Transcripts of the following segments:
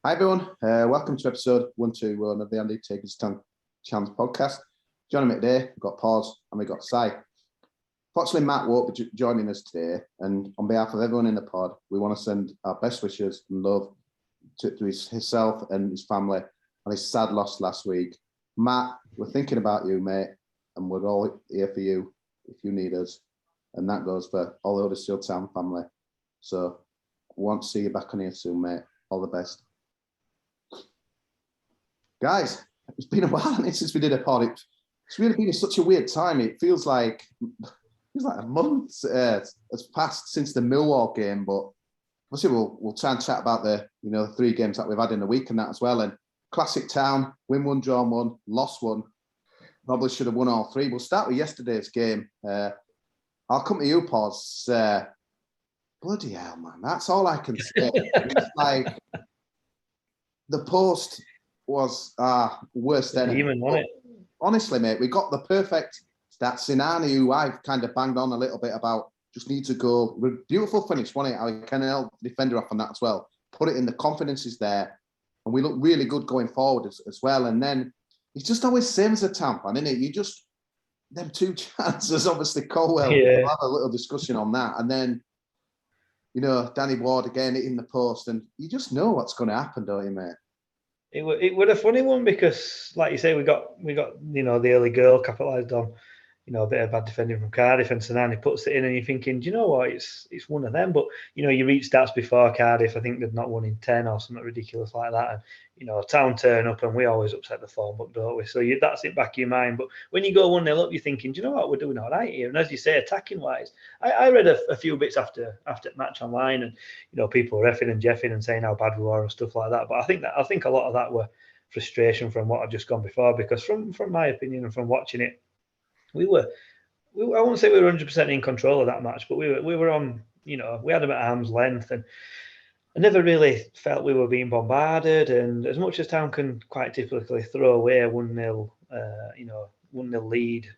Hi everyone, welcome to episode 121 of the Andy Takers Chance podcast. Joining me today, we've got Poz and we've got Si. Fortunately, Matt won't be joining us today, and on behalf of everyone in the pod, we want to send our best wishes and love to himself and his family on his sad loss last week. Matt, we're thinking about you, mate, and we're all here for you if you need us, and that goes for all the Huddersfield Town family. So, we want to see you back on here soon, mate. All the best. Guys, it's been a while since we did a pod. It's really been such a weird time. It feels like a month has passed since the Millwall game, but obviously we'll try and chat about the 3 games that we've had in the week and that as well. And classic Town, win one, draw one, lost one. Probably should have won all 3. We'll start with yesterday's game. I'll come to you, Poz. Bloody hell, man! That's all I can say. It's like the post was worse than demon, wasn't it? Honestly, mate, we got the perfect stats. Sinani, who I've kind of banged on a little bit about, just needs a goal. Beautiful finish, wasn't it? I kind of held the defender off on that as well. Put it in, the confidence is there, and we look really good going forward as well. And then it's just always same as a Tampa, isn't it? You just them 2 chances, obviously Colwell. Yeah. We'll have a little discussion on that, and then Danny Ward again hitting the post, and you just know what's going to happen, don't you, mate? It was a funny one because, like you say, we got the early goal capitalised on, a bit of bad defending from Cardiff, and Sinani puts it in, and you're thinking, do you know what? It's one of them. But you read stats before Cardiff. I think they've not won in 10 or something ridiculous like that. And Town turn up, and we always upset the form book, don't we? So that's it back in your mind. But when you go 1-0 up, you're thinking, do you know what? We're doing all right here. And as you say, attacking wise, I read a few bits after match online, and people were effing and jeffing and saying how bad we were and stuff like that. But I think a lot of that were frustration from what had just gone before, because from my opinion and from watching it, I won't say we were 100% in control of that match, but we were on, we had them at arm's length, and I never really felt we were being bombarded. And as much as Town can quite typically throw away a 1-0, 1-0 lead,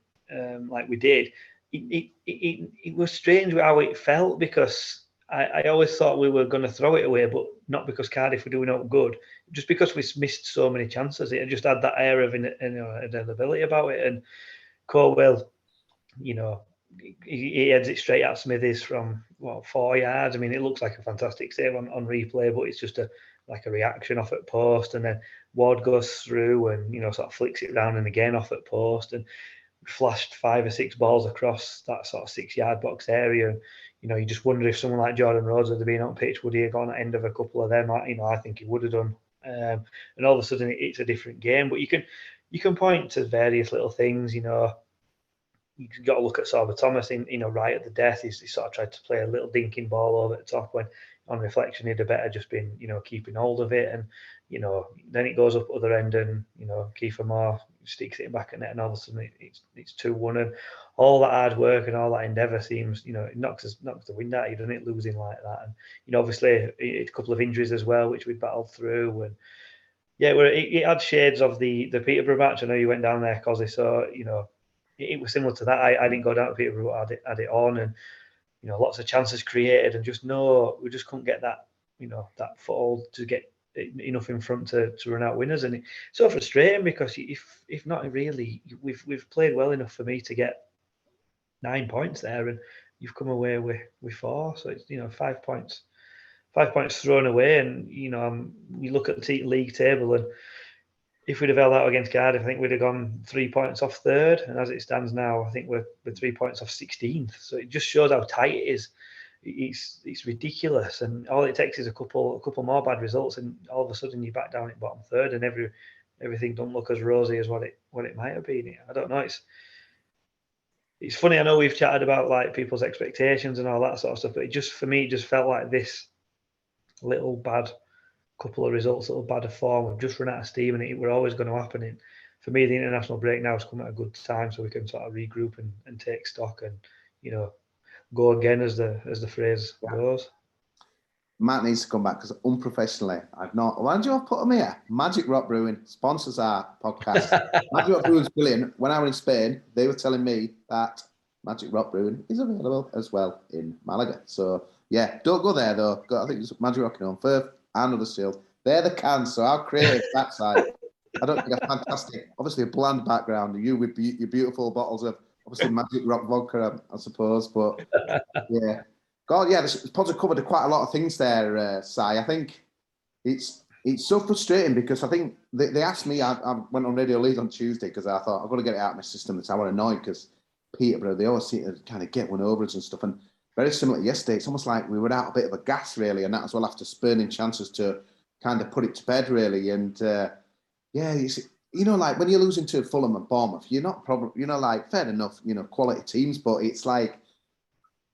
like we did, it was strange how it felt, because I always thought we were going to throw it away, but not because Cardiff were doing all good, just because we missed so many chances. It just had that air of inevitability about it. And Colwell, he heads it straight at Smithies from 4 yards. I mean, it looks like a fantastic save on replay, but it's just a reaction off at post, and then Ward goes through and sort of flicks it round and again off at post, and flashed 5 or 6 balls across that sort of 6-yard box area. And you just wonder if someone like Jordan Rhodes had been on pitch, would he have gone at end of a couple of them? I think he would have done. And all of a sudden, it's a different game. But you can point to various little things. You've got to look at Sorba Thomas right at the death. He sort of tried to play a little dinking ball over the top, when on reflection he'd have better just been keeping hold of it. And then it goes up other end, and Kiefer Moore sticks it back at net, and all of a sudden it's 2-1. And all that hard work and all that endeavour seems it knocks the wind out of you, doesn't it, losing like that. And obviously a couple of injuries as well, which we battled through. And yeah, it had shades of the Peterborough match. I know you went down there, Kosi, so it was similar to that. I didn't go down to Peterborough, had it on, and lots of chances created, and we just couldn't get that that foothold to get enough in front to run out winners. And it's so frustrating, because if not really, we've played well enough for me to get 9 points there, and you've come away with 4. So it's 5 points. 5 points thrown away, and you look at the league table, and if we'd have held out against Cardiff, I think we'd have gone 3 points off 3rd, and as it stands now, I think we're 3 points off 16th. So it just shows how tight it is. It's ridiculous, and all it takes is a couple more bad results, and all of a sudden you're back down at bottom 3rd, and everything don't look as rosy as what it might have been. I don't know. It's funny. I know we've chatted about like people's expectations and all that sort of stuff, but for me, it just felt like this little bad couple of results, little bad of form. We've just run out of steam, and it were always going to happen. And for me, the international break now has come at a good time, so we can sort of regroup and take stock, and go again, as the phrase goes. Matt needs to come back, because unprofessionally, I've not. Why do you have put him here? Magic Rock Brewing sponsors our podcast. Magic Rock Brewing's brilliant. When I was in Spain, they were telling me that Magic Rock Brewing is available as well in Malaga. So yeah, don't go there though. I think it's Magic Rock on Firth. and Huddersfield. They're the cans, so how creative that side. I don't think a fantastic, obviously a bland background. You with your beautiful bottles of obviously Magic Rock vodka, I suppose. But yeah, God, yeah, the Pods have covered quite a lot of things there, Si. I think it's so frustrating because I think they asked me. I went on Radio Leeds on Tuesday because I thought I've got to get it out of my system. That's how I'm annoyed because Peterborough, they always seem to kind of get one over us and stuff. And very similar to yesterday, it's almost like we were out a bit of a gas really, and that as well after spurning chances to kind of put it to bed really. And yeah, like when you're losing to Fulham and Bournemouth, you're not probably, like fair enough, quality teams, but it's like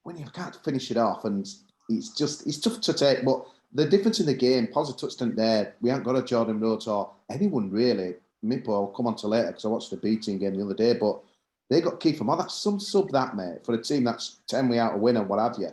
when you can't finish it off, and it's tough to take. But the difference in the game, Poz touched on it there. We haven't got a Jordan Rhodes or anyone really. Mipo, I'll come on to later because I watched the B team game the other day, but they got Kiefer Moore. That's some sub that, mate, for a team that's 10 way out a win and what have you.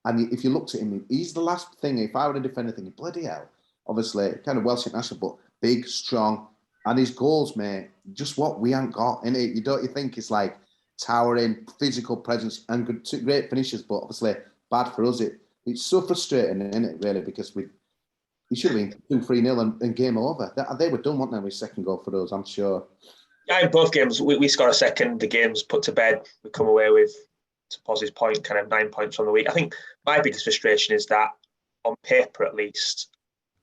And if you looked at him, he's the last thing. If I were to defend anything, bloody hell, obviously kind of Welsh international, but big, strong, and his goals, mate, just what we ain't got in it. You think it's like towering, physical presence, and great finishes, but obviously bad for us. It's so frustrating, isn't it, really, because we should have been 2-3-0 and game over. They were done, weren't they, with second goal for us, I'm sure. Yeah, in both games, we score a second, the game's put to bed, we come away with, to Poz's point, kind of 9 points from the week. I think my biggest frustration is that, on paper at least,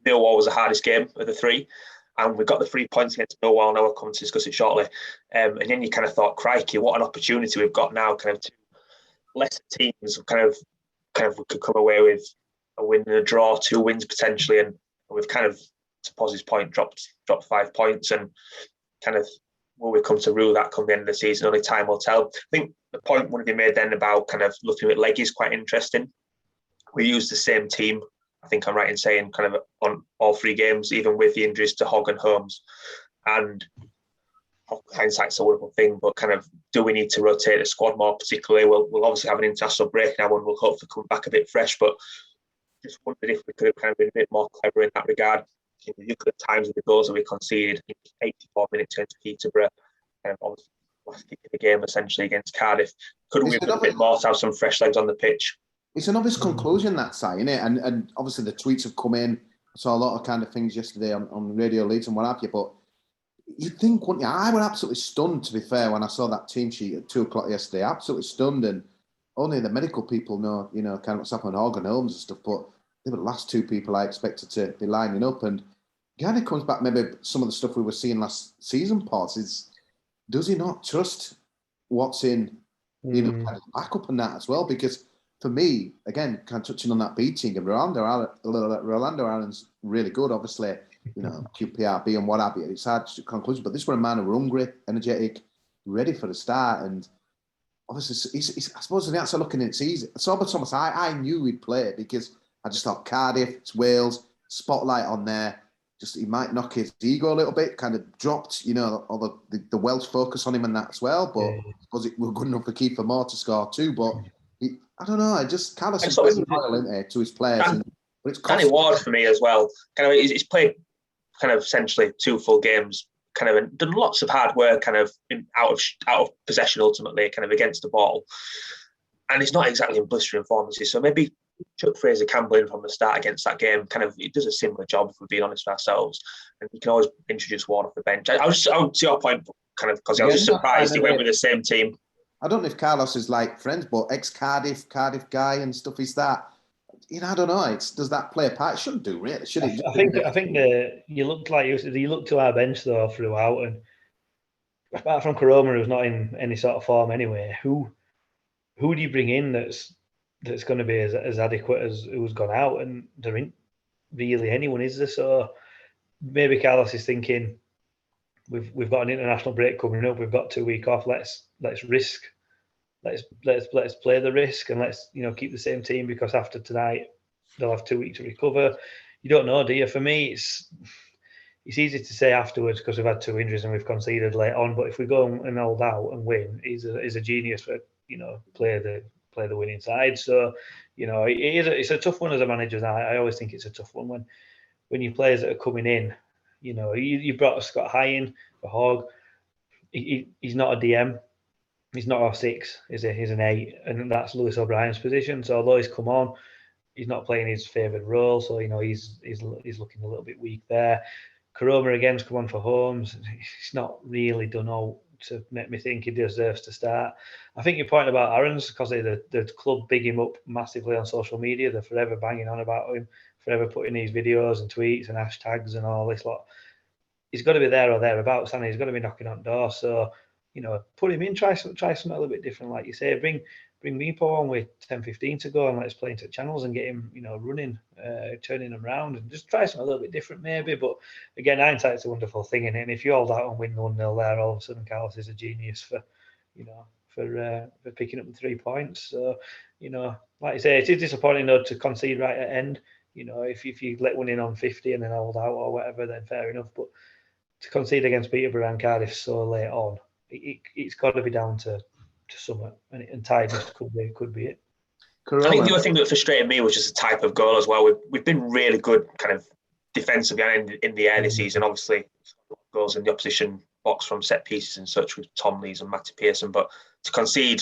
Millwall was the hardest game of the three, and we got the 3 points against Millwall. Now we'll come to discuss it shortly. And then you kind of thought, crikey, what an opportunity we've got now, kind of two lesser teams, kind of we could come away with a win and a draw, 2 wins potentially, and we've kind of, to Poz's point, dropped 5 points, and kind of will we come to rule that come the end of the season? Only time will tell. I think the point would be made then about kind of looking at Leggy is quite interesting. We used the same team, I think I'm right in saying, kind of on all 3 games, even with the injuries to Hogg and Holmes. And hindsight's a wonderful thing, but kind of, do we need to rotate the squad more particularly? We'll obviously have an international break now and we'll hopefully come back a bit fresh, but just wondered if we could have kind of been a bit more clever in that regard. If you look at the times of the goals that we conceded, 84 minutes against Peterborough, and obviously last kick of the game essentially against Cardiff. Couldn't we have done a bit more to have some fresh legs on the pitch? It's an obvious conclusion, that side, isn't it? And obviously the tweets have come in. I saw a lot of kind of things yesterday on Radio Leeds and what have you, but you'd think, wouldn't you? I was absolutely stunned, to be fair, when I saw that team sheet at 2:00 yesterday. Absolutely stunned, and only the medical people know, kind of what's happened on Hogg and Holmes and stuff, but they were the last 2 people I expected to be lining up. And kind of comes back maybe some of the stuff we were seeing last season, Poz, is does he not trust what's in, kind of backup and that as well? Because for me, again, kind of touching on that B team, Rolando Aaron's really good, obviously, QPRB and what have you. It's hard to conclusion, but this was a man who were hungry, energetic, ready for the start, and obviously, I suppose the answer looking at it's easy. Sober Thomas, I knew he'd play because I just thought Cardiff, it's Wales, spotlight on there. Just he might knock his ego a little bit, kind of dropped, all the Welsh focus on him and that as well. But I suppose it was good enough for Kiefer Moore to score 2. But I don't know. I just Carlos is loyal, isn't he, to his players. But it's Danny Ward for me as well. Kind of, he's played kind of essentially 2 full games. Kind of done lots of hard work, kind of out of possession ultimately, kind of against the ball. And he's not exactly in blistering form, so maybe Chuck Fraser-Campbell in from the start against that game, kind of, he does a similar job, if we're being honest with ourselves. And you can always introduce Ward off the bench. I was to your point, kind of, because I was just surprised he went with the same team. I don't know if Carlos is like friends, but ex-Cardiff guy and stuff is that. I don't know. Does that play a part? It shouldn't do, really, should it? I think you looked to our bench though throughout, and apart from Karoma, who's not in any sort of form anyway, who do you bring in that's going to be as adequate as who's gone out? And there ain't really anyone, is there? So maybe Carlos is thinking, we've got an international break coming up. We've got 2 weeks off. Let's risk. Let's play the risk, and let's keep the same team, because after tonight they'll have 2 weeks to recover. You don't know, do you? For me, it's easy to say afterwards because we've had 2 injuries and we've conceded late on. But if we go and hold out and win, he's a genius for play the winning side. So it's a tough one as a manager. I always think it's a tough one when your players that are coming in. You brought Scott High in for Hogg. He's not a DM. He's not our 6. He's an 8, and that's Lewis O'Brien's position. So although he's come on, he's not playing his favoured role, so he's looking a little bit weak there. Koroma again's come on for Holmes. He's not really done all to make me think he deserves to start. I think your point about Aaron's, because the club big him up massively on social media. They're forever banging on about him, forever putting these videos and tweets and hashtags and all this lot. He's got to be there or thereabouts, and he's got to be knocking on doors. So, put him in, try something a little bit different, like you say. Bring Meepo on with 10-15 to go and let's play into channels and get him, running, turning them around, and just try something a little bit different maybe. But again, hindsight's a wonderful thing, and if you hold out and win 1-0 there, all of a sudden Carlos is a genius for picking up the 3 points. So, like you say, it is disappointing though to concede right at end. If you let one in on 50 and then hold out or whatever, then fair enough. But to concede against Peterborough and Cardiff so late on, it's got to be down to somewhere, and tiredness could be it. I think the other thing that frustrated me was just the type of goal as well. We've been really good kind of defensively and in the air this season. Obviously, goals in the opposition box from set pieces and such with Tom Lees and Matty Pearson, but to concede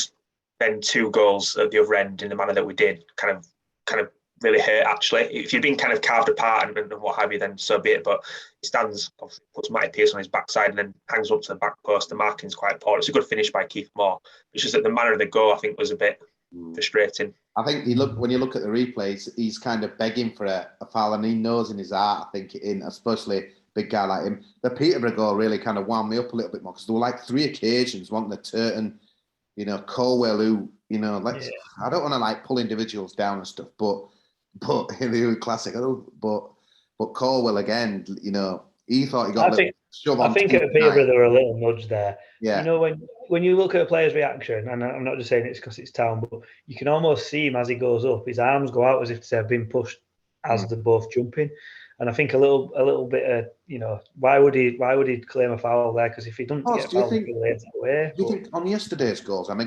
then 2 goals at the other end in the manner that we did kind of really hurt, actually. If you'd been kind of carved apart and what have you, then so be it. But he stands, obviously puts Matty Pearson on his backside and then hangs up to the back post. The marking's quite poor. It's a good finish by Keith Moore. It's just that the manner of the goal, I think, was a bit frustrating. I think when you look at the replays, he's kind of begging for a foul, and he knows in his heart, I think, especially a big guy like him. The Peterborough goal really kind of wound me up a little bit more, because there were like 3 occasions, wanting to Turton, Colwell, who, I don't want to like pull individuals down and stuff, but the classic. But Colwell again, he thought he got. I think at Peterborough there were a little nudge there. Yeah. When you look at a player's reaction, and I'm not just saying it's because it's Town, but you can almost see him as he goes up. His arms go out as if they've been pushed as they're both jumping. And I think a little bit of why would he claim a foul there? Because if he doesn't get a foul, he'll lay it away. Do you think on yesterday's goals? I'm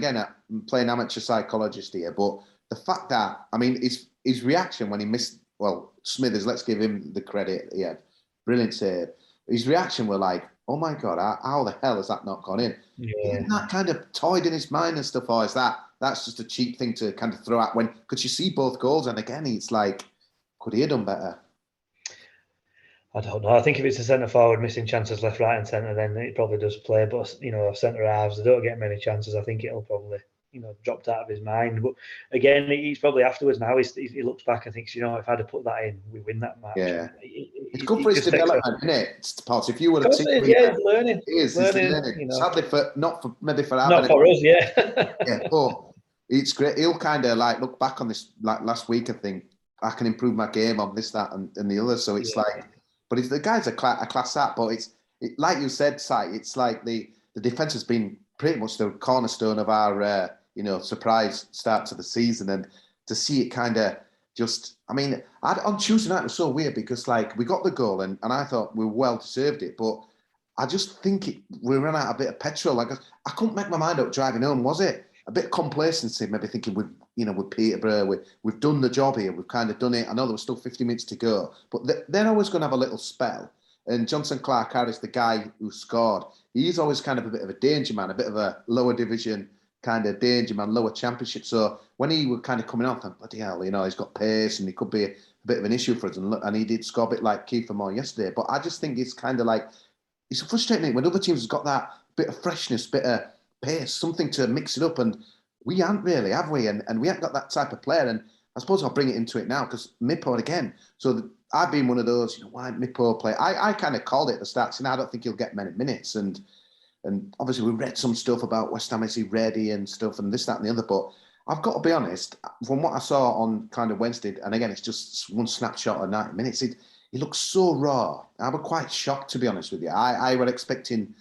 playing amateur psychologist here, but the fact that his reaction when he missed, Smithers, let's give him the credit. He had brilliant save. His reaction were like, oh my God, how the hell has that not gone in? Yeah. Isn't that kind of toyed in his mind and stuff, or is that's just a cheap thing to kind of throw out because you see both goals, and again, it's like, could he have done better? I don't know. I think if it's a centre forward missing chances left, right, and centre, then it probably does play. But centre halves, they don't get many chances. I think it'll probably dropped out of his mind. But again, he's probably afterwards now. He looks back and thinks, if I'd have put that in, we win that match. Yeah, it's good for his development, isn't it? It's part. If you were a team, it's learning. It's learning. Sadly, not for us, yeah. Yeah, but it's great. He'll kind of like look back on this like last week and think, I can improve my game on this, that, and the other. So it's like, but the guy's a class act. But like you said, Si, it's like the defence has been pretty much the cornerstone of our surprise start to the season, and to see it kind of just, on Tuesday night it was so weird because like we got the goal and I thought we well deserved it, but I just think we ran out a bit of petrol. Like I couldn't make my mind up driving home. Was it a bit of complacency? Maybe thinking with Peterborough, we've done the job here. We've kind of done it. I know there was still 50 minutes to go, but they're always going to have a little spell. And Johnson Clark-Harris, the guy who scored, he's always kind of a bit of a danger man, a bit of a lower division kind of danger man, lower championship. So when he was kind of coming on, I thought, bloody hell, he's got pace and he could be a bit of an issue for us. And he did score a bit like Kiefer Moore yesterday. But I just think it's kind of like, it's frustrating when other teams have got that bit of freshness, bit of pace, something to mix it up. And we haven't really, have we? And we haven't got that type of player. And I suppose I'll bring it into it now because Meepo again. So I've been one of those, why Meepo play? I kind of called it at the start, saying I don't think he'll get many minutes. And obviously we read some stuff about West Ham, is he ready and stuff and this, that and the other. But I've got to be honest, from what I saw on kind of Wednesday, and again, it's just one snapshot of 90 minutes, he looks so raw. I was quite shocked, to be honest with you. I was expecting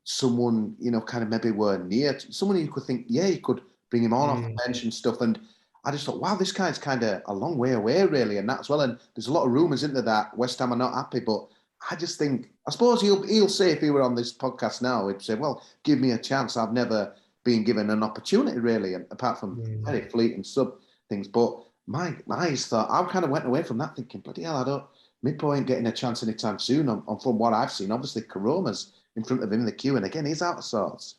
someone, kind of maybe were near, someone you could think, you could bring him on off the bench and stuff. And I just thought, wow, this guy's kind of a long way away, really, and that as well. And there's a lot of rumours into that West Ham are not happy, but I just think, I suppose he'll say if he were on this podcast now, he'd say, well, give me a chance. I've never been given an opportunity, really, apart from very fleeting sub things. But my eyes thought, I kind of went away from that thinking, bloody hell, Meepo ain't getting a chance anytime soon on from what I've seen. Obviously, Karoma's in front of him in the queue, and again, he's out of sorts.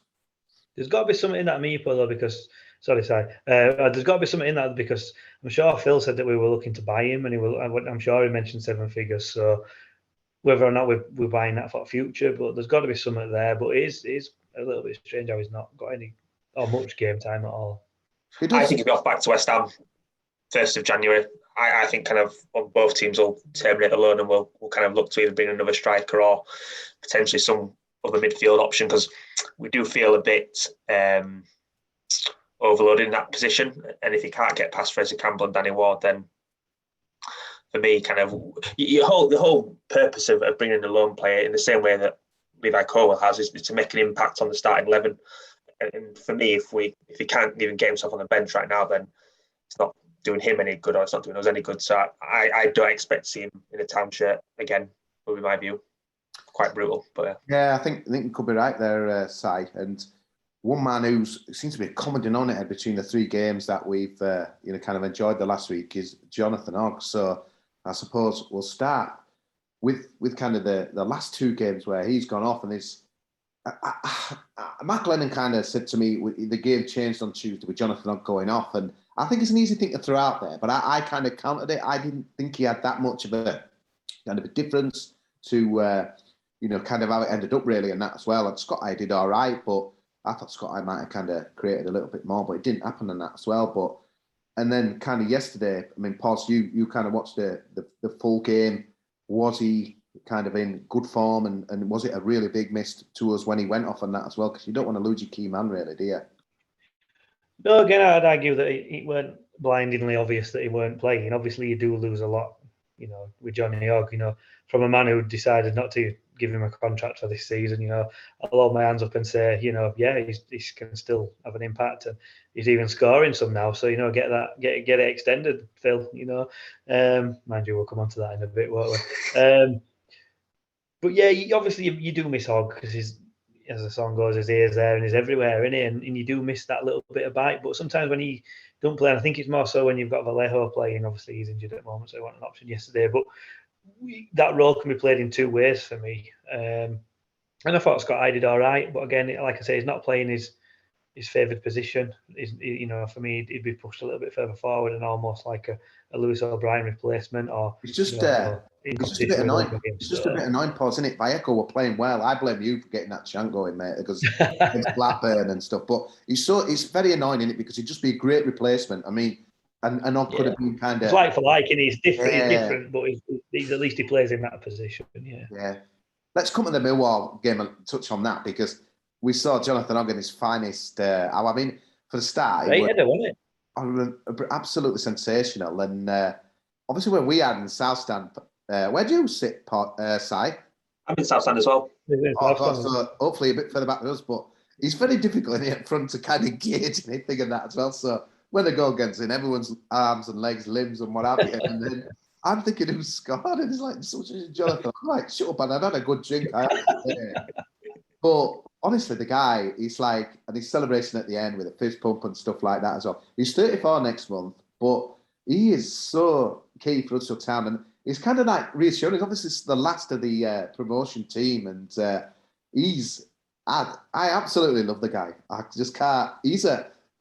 There's got to be something in that Meepo, though, because Sorry, Si. There's got to be something in that, because I'm sure Phil said that we were looking to buy him, and I'm sure he mentioned 7 figures. So whether or not we're buying that for the future, but there's got to be something there. But it is a little bit strange how he's not got any or much game time at all. I think he'll be off back to West Ham 1st of January. I think kind of both teams will terminate the loan, and we'll kind of look to either bring another striker or potentially some other midfield option, because we do feel a bit overloaded in that position. And if you can't get past Fraser Campbell and Danny Ward, then for me, kind of the whole purpose of bringing a lone player in the same way that Levi Colwell has is to make an impact on the starting 11. And for me, if he can't even get himself on the bench right now, then it's not doing him any good, or it's not doing us any good. So I don't expect to see him in a Town shirt again, would be my view. Quite brutal, but yeah, I think you could be right there, Si. And one man who seems to be a common denominator between the 3 games that we've kind of enjoyed the last week is Jonathan Ogg. So I suppose we'll start with kind of the last 2 games where he's gone off, and Matt Lennon kind of said to me the game changed on Tuesday with Jonathan Ogg going off, and I think it's an easy thing to throw out there, but I kind of countered it. I didn't think he had that much of a kind of a difference to kind of how it ended up really, and that as well. And Scott I did all right, but I thought Scott I might have kind of created a little bit more, but it didn't happen on that as well. And then kind of yesterday, I mean, Poz, you kind of watched the full game. Was he kind of in good form, and was it a really big miss to us when he went off on that as well? Because you don't want to lose your key man, really, do you? No, again, I'd argue that it weren't blindingly obvious that he weren't playing. Obviously, you do lose a lot, with Johnny Ogg, from a man who decided not to give him a contract for this season. I'll hold my hands up and say, yeah, he can still have an impact, and he's even scoring some now. So get it extended, Phil. Mind you, we'll come on to that in a bit, won't we? But yeah, obviously you do miss Ogg, because he's, as the song goes, his ears there and he's everywhere, isn't he? And you do miss that little bit of bite. But sometimes when he don't play, and I think it's more so when you've got Vallejo playing. Obviously he's injured at the moment, so he wasn't an option yesterday. But that role can be played in 2 ways for me. And I thought Scott I did all right, but again, like I say, he's not playing his favoured position. For me, he'd be pushed a little bit further forward and almost like a Lewis O'Brien replacement. Or it's just a bit annoying. It's just a bit annoying, Paul, isn't it? Vallejo were playing well. I blame you for getting that chant going, mate, because it's Blackburn and stuff. But it's very annoying, isn't it? Because he'd just be a great replacement. I mean, and Ogg could have been kind of... It's like for like, and he's different. Yeah. He's different, but he's at least he plays in that position. Yeah. Let's come to the Millwall game and touch on that, because we saw Jonathan Ogg in his finest hour. I mean, for the start, wasn't it? Absolutely sensational. And obviously, when we had in the South Stand, where do you sit, Si? I'm in South Stand as well. So hopefully a bit further back than us, but he's very difficult in the front to kind of gauge anything of that as well. So when the goal gets in, everyone's arms and legs, limbs, and what have you. And then I'm thinking who scored, and it's like, such as Jonathan. I'm like, shut up, and I've had a good drink. But honestly, the guy, he's like, and he's celebrating at the end with a fist pump and stuff like that as well. He's 34 next month, but he is so key for Huddersfield Town, and he's kind of like reassuring. Obviously, it's the last of the promotion team, and I absolutely love the guy. I just can't.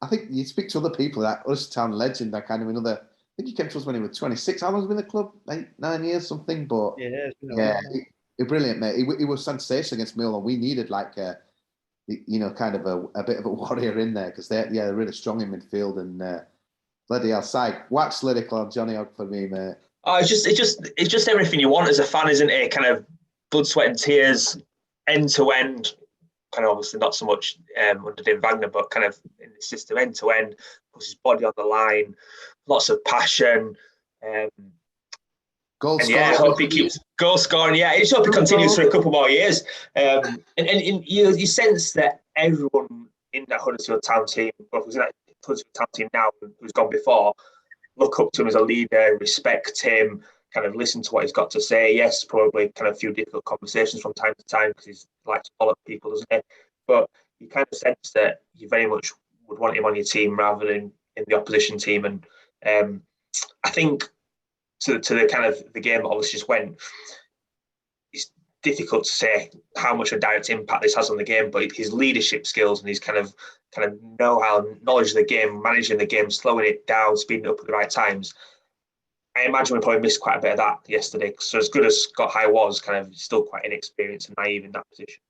I think you speak to other people, that Huddersfield Town legend, that kind of another. I think he came to us when he was 26. How long has he been in the club? 8-9 years, something. But he's brilliant, mate. He was sensational against Millwall. We needed like kind of a bit of a warrior in there, because they're really strong in midfield, and bloody hell, wax lyrical on Johnny Ogg for me, mate. Oh, it's just everything you want as a fan, isn't it? Kind of blood, sweat, and tears, end to end. Kind of obviously not so much under Dave Wagner, but kind of in the system, end to end, puts his body on the line, lots of passion. Goal scoring. I hope he keeps goal scoring. Yeah, I just hope he continues for a couple more years. And you sense that everyone in that Huddersfield Town team, well, who's in that Huddersfield Town team now, who's gone before, look up to him as a leader, respect him, kind of listen to what he's got to say. Yes, probably kind of a few difficult conversations from time to time, because he's like to follow people, doesn't he? But you kind of sense that you very much would want him on your team rather than in the opposition team. And I think to the kind of the game that obviously just went, it's difficult to say how much of a direct impact this has on the game, but his leadership skills and his kind of know-how, knowledge of the game, managing the game, slowing it down, speeding it up at the right times. I imagine we probably missed quite a bit of that yesterday. So as good as Scott High was, kind of still quite inexperienced and naive in that position.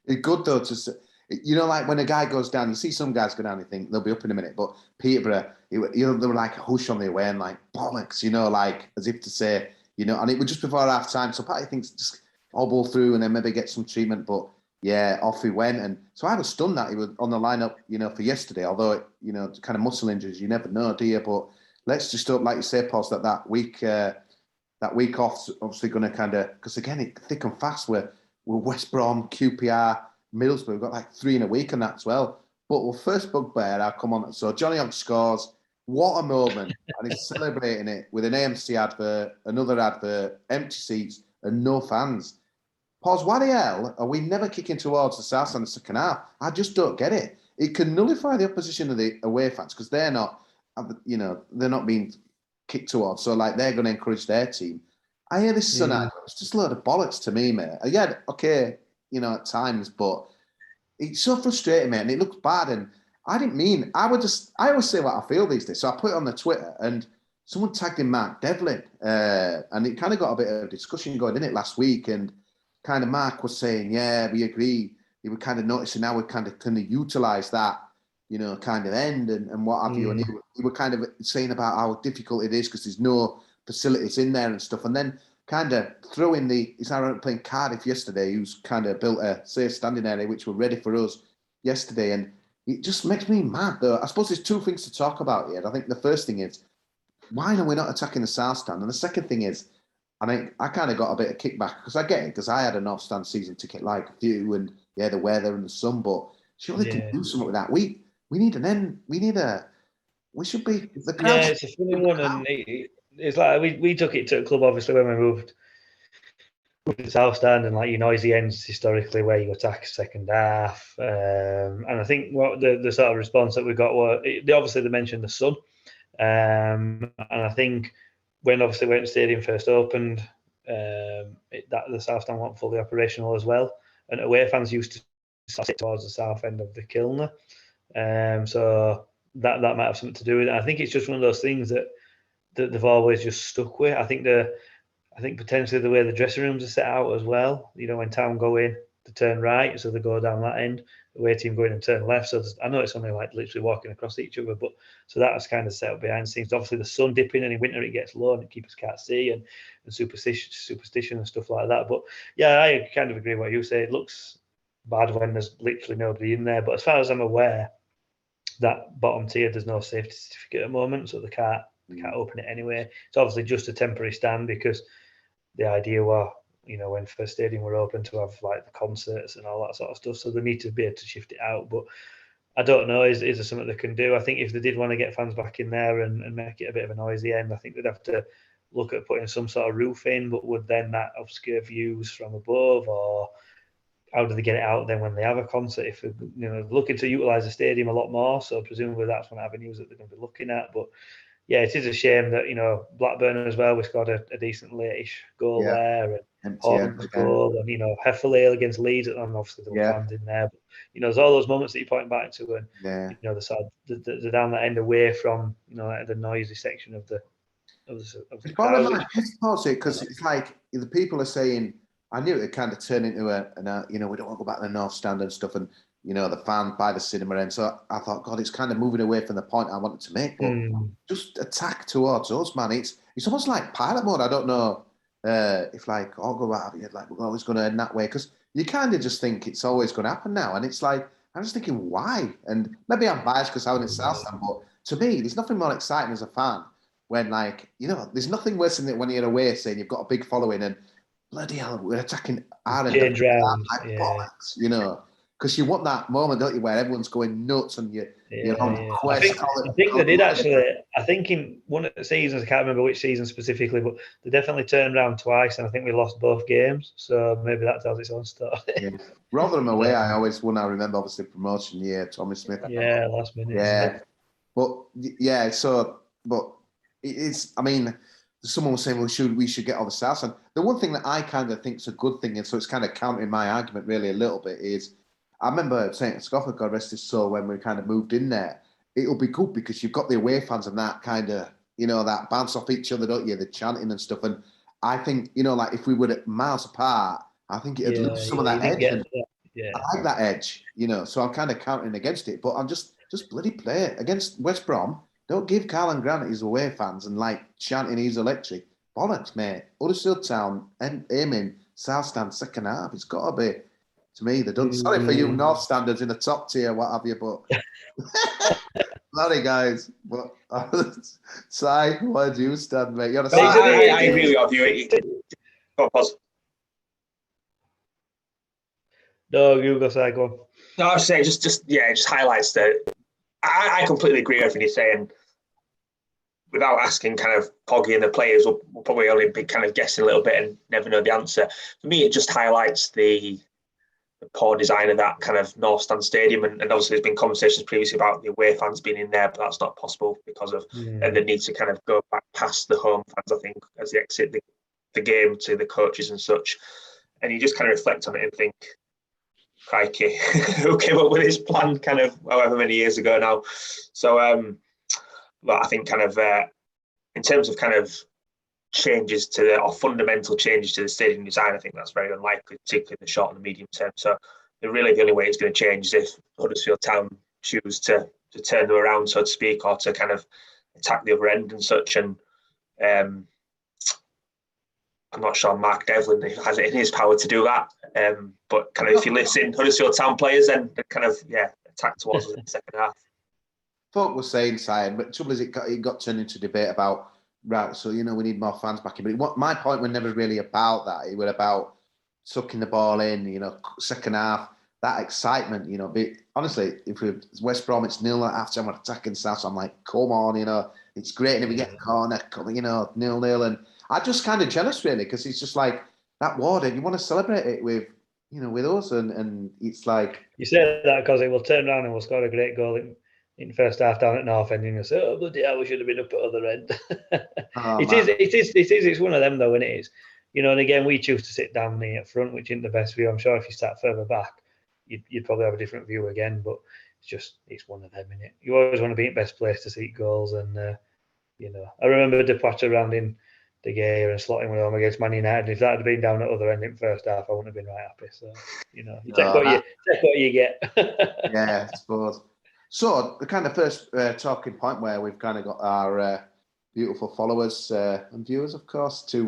It's good though like when a guy goes down, you see some guys go down, you think they'll be up in a minute. But Peterborough, they were like a hush on the away and like bollocks, like as if to say, and it was just before half time. So Patty thinks just hobble through and then maybe get some treatment. But yeah, off he went. And so I was stunned that he was on the lineup, for yesterday. Although, kind of muscle injuries, you never know, do you? But let's just hope, like you say, Poz, that week off's obviously going to kind of, because again, it's thick and fast. We're West Brom, QPR, Middlesbrough. We've got like 3 in a week and that as well. But first bugbear, I'll come on. So Johnny Ogg scores. What a moment. And he's celebrating it with an AMC advert, another advert, empty seats and no fans. Poz, why the hell are we never kicking towards the South Stand in the second half? I just don't get it. It can nullify the opposition of the away fans because they're not, they're not being kicked towards. So like they're going to encourage their team. I hear this tonight. It's just a load of bollocks to me, mate. Yeah, okay, at times, but it's so frustrating, mate. And it looks bad. And I didn't mean, I always say what I feel these days. So I put it on the Twitter and someone tagged in Mark Devlin. And it kind of got a bit of discussion going, didn't it, last week? And kind of Mark was saying, yeah, we agree. He was kind of noticing now we kind of utilise that, kind of end and what have you. And he was kind of saying about how difficult it is because there's no facilities in there and stuff. And then kind of throw in he's now playing Cardiff yesterday, who's kind of built a safe standing area, which were ready for us yesterday. And it just makes me mad, though. I suppose there's 2 things to talk about here. I think the first thing is, why are we not attacking the South Stand? And the second thing is, I think I kind of got a bit of kickback because I get it, because I had a North Stand season ticket like you, and yeah, the weather and the sun, but surely they can do something with that. We need an end. We should be the crowd. Yeah, it's a funny one, and it's like we took it to a club obviously when we moved to the South Stand, and like noisy ends historically where you attack second half, and I think what the sort of response that we got were they mentioned the sun, and I think when obviously when the stadium first opened, that the South Stand weren't fully operational as well, and away fans used to sit towards the south end of the Kilner, so that might have something to do with it. I think it's just one of those things that they've always just stuck with. I think potentially the way the dressing rooms are set out as well. When Town go in, they turn right, so they go down that end. The away team go in and turn left. So I know it's only like literally walking across each other, but so that was kind of set up behind the scenes. Obviously, the sun dipping, and in winter it gets low, and keepers can't see, and superstition and stuff like that. But yeah, I kind of agree with what you say. It looks bad when there's literally nobody in there. But as far as I'm aware, that bottom tier, there's no safety certificate at the moment, so they can't open it anyway. It's obviously just a temporary stand because the idea was, when First Stadium were open, to have like the concerts and all that sort of stuff. So they need to be able to shift it out. But I don't know, is there something they can do? I think if they did want to get fans back in there and make it a bit of a noisy end, I think they'd have to look at putting some sort of roof in, but would then that obscure views from above, or how do they get it out then when they have a concert? If they're looking to utilise the stadium a lot more, so presumably that's one avenues that they're going to be looking at. But yeah, it is a shame that Blackburn as well. We scored a decent late-ish goal there, and Horton's goal, and Hefferley against Leeds, and obviously there were fans in there. But there's all those moments that you point back to, and the down that end away from the noisy section of the crowd. Because it's like the people are saying, I knew it would kind of turn into we don't want to go back to the North Stand and stuff, and the fan by the cinema end. So I thought, God, it's kind of moving away from the point I wanted to make. But just attack towards us, man. It's almost like pilot mode. I don't know if I'll go out of it, like we're always going to end that way, because you kind of just think it's always going to happen now. And it's like, I'm just thinking, why? And maybe I'm biased because I was in South Stand, but to me, there's nothing more exciting as a fan when, there's nothing worse than when you're away saying you've got a big following and bloody hell, we're attacking Ireland. Bollocks, because you want that moment, don't you, where everyone's going nuts and you're on the quest. I think they did actually. I think in one of the seasons, I can't remember which season specifically, but they definitely turned around twice, and I think we lost both games. So maybe that tells its own story. Rotherham away, I always won. I remember obviously promotion year, Tommy Smith. Yeah, last minute. Yeah, but it's. I mean, someone was saying, well, we should get all the South Stand. The one thing that I kind of think is a good thing, and so it's kind of countering my argument really a little bit, is I remember saying to Scofford, God rest his soul, when we kind of moved in there, it'll be good because you've got the away fans and that kind of, that bounce off each other, don't you? The chanting and stuff. And I think, like if we were at miles apart, I think it'd lose some of that edge. And I like that edge, so I'm kind of countering against it. But I'm just bloody play it. Against West Brom, don't give Carl Grant his away fans and chanting he's electric. Bollocks, mate. Huddersfield Town aiming South Stand second half. It's got to be, to me, they don't. Sorry for you North Standards in the top tier, what have you, but sorry guys. But Si, where do you stand, mate? You're I agree with you. Go on, Poz. No, you go, Si, go on. No, I was saying just highlights that I completely agree with everything you're saying. Without asking kind of Poggy and the players, we'll probably only be kind of guessing a little bit and never know the answer. For me, it just highlights the poor design of that kind of North Stand Stadium. And obviously there's been conversations previously about the away fans being in there, but that's not possible because of the need to kind of go back past the home fans, I think, as they exit the game to the coaches and such. And you just kind of reflect on it and think, crikey, who came up with this plan kind of however many years ago now? So, but I think kind of in terms of kind of changes or fundamental changes to the stadium design, I think that's very unlikely, particularly in the short and the medium term. So really the only way it's going to change is if Huddersfield Town choose to turn them around, so to speak, or to kind of attack the other end and such. And I'm not sure Mark Devlin has it in his power to do that. But kind of if you listen, Huddersfield Town players then kind of, attack towards us in the second half. Folk was saying, Simon, but the trouble is it got turned into debate about, right, so, we need more fans back in. But my point was never really about that. It was about sucking the ball in, second half, that excitement, honestly, if we're West Brom, it's 0 at half-time, we're attacking South, so I'm like, come on, it's great. And if we get a corner, 0-0. And I'm just kind of jealous, really, because it's just like that Warden, you want to celebrate it with, with us. And it's like... You say that because it will turn around and we'll score a great goal in first half down at North End, and you say, "Oh bloody hell, we should have been up at other end." It's one of them though, and it is, And again, we choose to sit down near front, which isn't the best view. I'm sure if you start further back, you'd probably have a different view again. But it's one of them, innit? You always want to be in best place to see goals, and I remember Depoitre rounding the gear and slotting one home against Man United. And if that had been down at other end in first half, I wouldn't have been right happy. So you take what you get. Yeah, I suppose. So the kind of first talking point where we've kind of got our beautiful followers and viewers, of course, to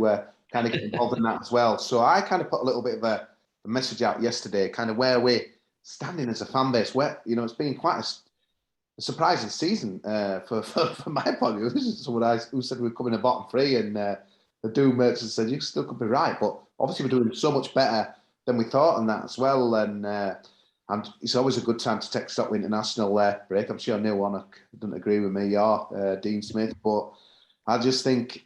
kind of get involved in that as well. So I kind of put a little bit of a message out yesterday, kind of where we're standing as a fan base. Where it's been quite a surprising season for my point of view. This is someone who said we're coming in bottom three, and the Doom merchant said you still could be right, but obviously we're doing so much better than we thought on that as well. And it's always a good time to take stock with international break. I'm sure Neil Warnock doesn't agree with me or Dean Smith, but I just think,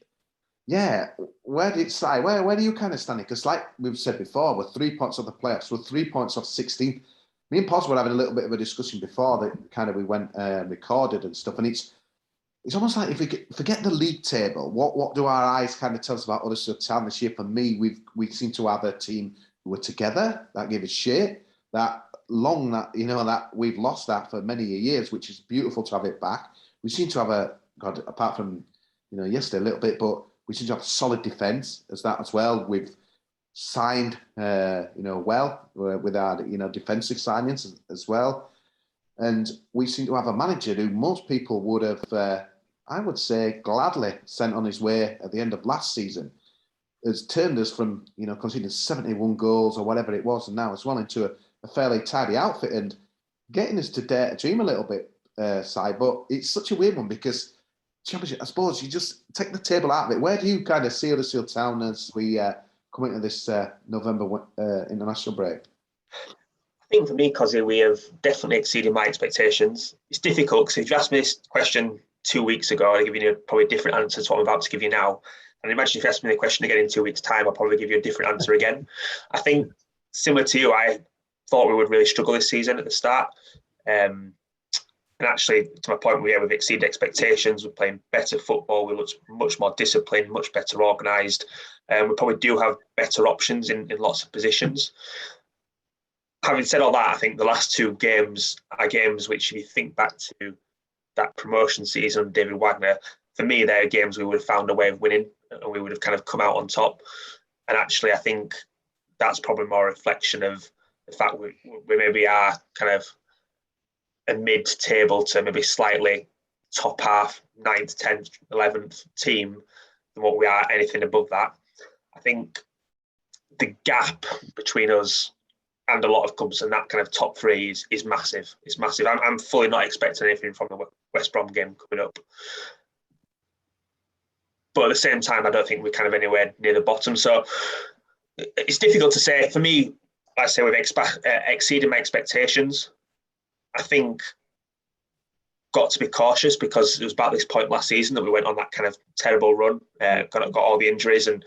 where do you kind of stand? Because like we've said before, we're 3 points off the playoffs. We're 3 points off 16. Me and Poz were having a little bit of a discussion before that kind of we went recorded and stuff. And it's almost like if we forget the league table, what do our eyes kind of tell us about Huddersfield Town this year? For me, we seem to have a team who are together, that give us shape, that we've lost that for many years, which is beautiful to have it back. We seem to have apart from yesterday a little bit, but we seem to have a solid defence as well. We've signed well with our defensive signings as well, and we seem to have a manager who most people would have I would say gladly sent on his way at the end of last season. Has turned us from conceding 71 goals or whatever it was, and now it's well into a fairly tidy outfit and getting us to dare to dream a little bit, side. But it's such a weird one because Championship, I suppose you just take the table out of it. Where do you kind of see Huddersfield Town as we come into this November international break? I think for me, Kosi, we have definitely exceeded my expectations. It's difficult because if you asked me this question 2 weeks ago, I'd give you probably a different answer to what I'm about to give you now. And imagine if you asked me the question again in 2 weeks' time, I'll probably give you a different answer again. I think, similar to you, I thought we would really struggle this season at the start. And actually, to my point, we've exceeded expectations. We're playing better football. We look much more disciplined, much better organised. And we probably do have better options in lots of positions. Having said all that, I think the last 2 games are games which, if you think back to that promotion season, David Wagner, for me, they're games we would have found a way of winning and we would have kind of come out on top. And actually, I think that's probably more a reflection of the fact we maybe are kind of a mid-table to maybe slightly top half, 9th, 10th, 11th team than what we are anything above that. I think the gap between us and a lot of clubs and that kind of top 3 is massive. It's massive. I'm fully not expecting anything from the West Brom game coming up. But at the same time, I don't think we're kind of anywhere near the bottom. So it's difficult to say. For me, like I say, we've exceeded my expectations. I think got to be cautious because it was about this point last season that we went on that kind of terrible run, got all the injuries, and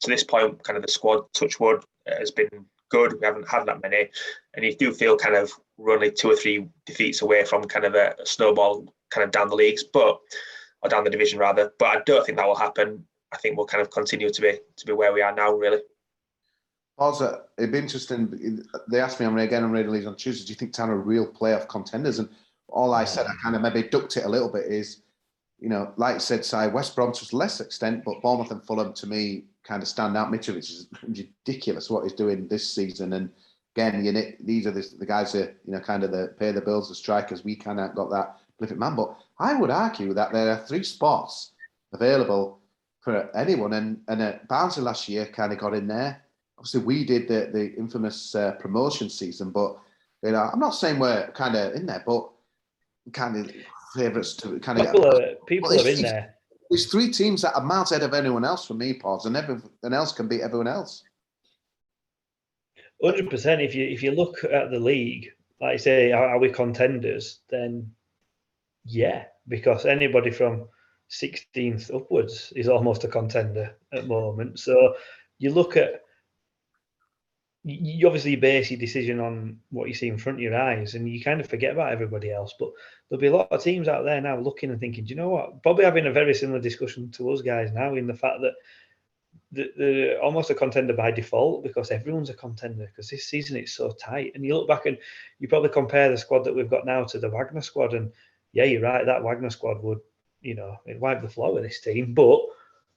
to this point, kind of the squad, touch wood, has been good. We haven't had that many, and you do feel kind of we're only 2 or 3 defeats away from kind of a snowball kind of down the leagues, or down the division rather. But I don't think that will happen. I think we'll kind of continue to be where we are now, really. Also, it'd be interesting. They asked me on Radio Leeds on Tuesday, do you think Town are real playoff contenders? And all I said, I kind of maybe ducked it a little bit, is, you know, like you said, Si, West Brom to a less extent, but Bournemouth and Fulham to me kind of stand out. Mitrovic is ridiculous what he's doing this season. And again, these are the guys that, you know, kind of pay the bills, the strikers. We kind of got that prolific man. But I would argue that there are 3 spots available for anyone. And Barnsley last year kind of got in there. Obviously, we did the infamous promotion season, but you know, I'm not saying we're kind of in there, but kind of favourites to kind of people are in there. There's 3 teams that are miles ahead of anyone else for me, Poz, and everyone else can beat everyone else. 100%. If you look at the league, like I say, are we contenders? Then yeah, because anybody from 16th upwards is almost a contender at the moment. So you look at, you obviously base your decision on what you see in front of your eyes, and you kind of forget about everybody else. But there'll be a lot of teams out there now looking and thinking, do you know what? Probably having a very similar discussion to us guys now, in the fact that they're almost a contender by default, because everyone's a contender, because this season it's so tight. And you look back and you probably compare the squad that we've got now to the Wagner squad, and yeah, you're right, that Wagner squad would, you know, it'd wipe the floor with this team. But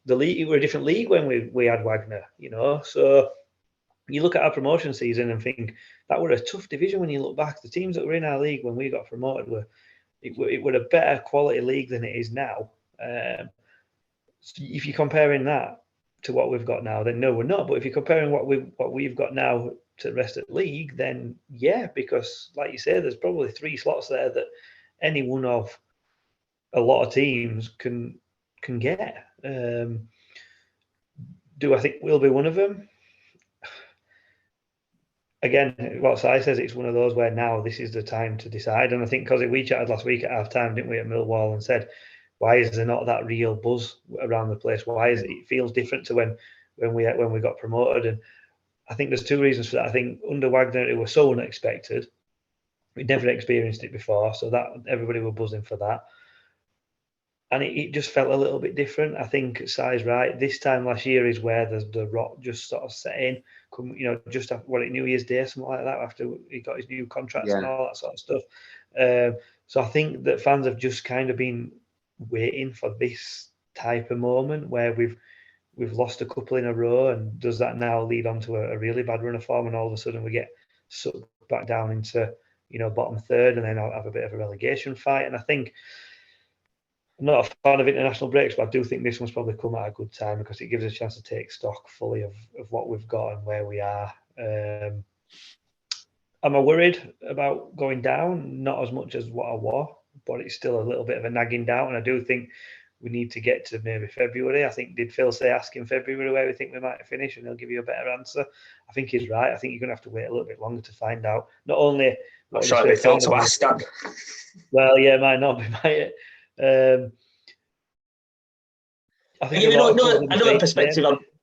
the league, we're a different league when we had Wagner, you know. So you look at our promotion season and think that were a tough division. When you look back, the teams that were in our league when we got promoted it were a better quality league than it is now. So if you're comparing that to what we've got now, then no, we're not. But if you're comparing what we've got now to the rest of the league, then yeah, because like you say, there's probably 3 slots there that any one of a lot of teams can get. Do I think we'll be one of them? Again, what Si says, it's one of those where now this is the time to decide. And I think, because we chatted last week at half time, didn't we, at Millwall, and said, why is there not that real buzz around the place? Why is it feels different to when we got promoted? And I think there's 2 reasons for that. I think under Wagner, it was so unexpected. We'd never experienced it before, so that everybody were buzzing for that. And it just felt a little bit different. I think Si's right. This time last year is where the rot just sort of set in. You know, just after New Year's Day, something like that, after he got his new contracts and all that sort of stuff. So I think that fans have just kind of been waiting for this type of moment where we've lost a couple in a row, and does that now lead on to a really bad run of form, and all of a sudden we get sucked back down into, you know, bottom third, and then I'll have a bit of a relegation fight. And I think, I'm not a fan of international breaks, but I do think this one's probably come at a good time, because it gives us a chance to take stock fully of what we've got and where we are. Am I worried about going down? Not as much as what I was, but it's still a little bit of a nagging doubt. And I do think we need to get to maybe February. I think, did Phil say ask in February where we think we might finish, and he'll give you a better answer? I think he's right. I think you're going to have to wait a little bit longer to find out. Not only... I'm sure it'll be Phil to ask that. Well, yeah, it might not be, might it? I think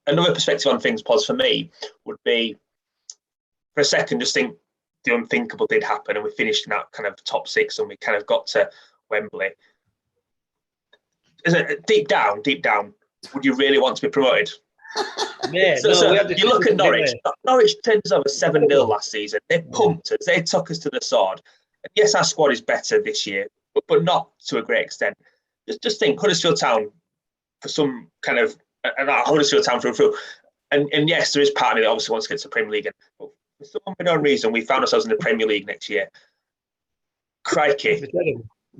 another perspective on things, Poz, for me would be, for a second, just think the unthinkable did happen and we finished in that kind of top 6 and we kind of got to Wembley. Deep down, would you really want to be promoted? Yeah, you look at Norwich. Norwich turned us over 7-0 last season. They pumped us. They took us to the sword. And yes, our squad is better this year, but not to a great extent. Just think, Huddersfield Town for some kind of, and Huddersfield Town through. And yes, there is part of me that obviously wants to get to the Premier League. But for some unknown reason, we found ourselves in the Premier League next year. Crikey. It'd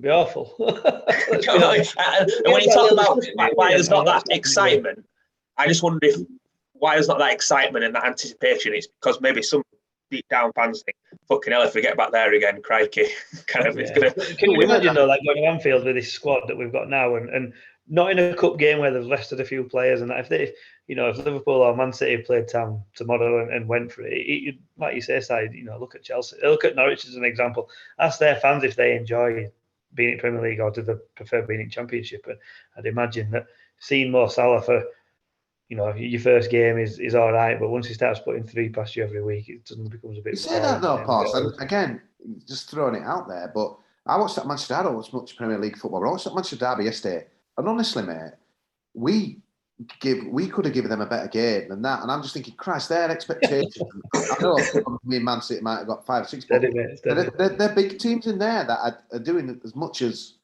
be awful. And when you talk about why there's not that excitement, I just wonder if why there's not that excitement and that anticipation. It's because maybe some deep down fans think, fucking hell, if we get back there again, crikey. It's gonna. Can you imagine though, like going to Anfield with this squad that we've got now, and not in a cup game where they've rested a few players, and that if Liverpool or Man City played Town tomorrow and went for it, like you say, side, look at Chelsea, look at Norwich as an example. Ask their fans if they enjoy being in Premier League or do they prefer being in Championship. And I'd imagine that seeing Mo Salah for your first game is all right, but once he starts putting 3 past you every week, it suddenly becomes a bit. You say that though, Poz, and again, just throwing it out there, but I watched that Manchester Derby. I don't watch much Premier League football. But I watched that Manchester Derby yesterday, and honestly, mate, we could have given them a better game than that. And I'm just thinking, Christ, their expectations. I know me and Man City might have got 5 or 6, but they're big teams in there that are doing as much as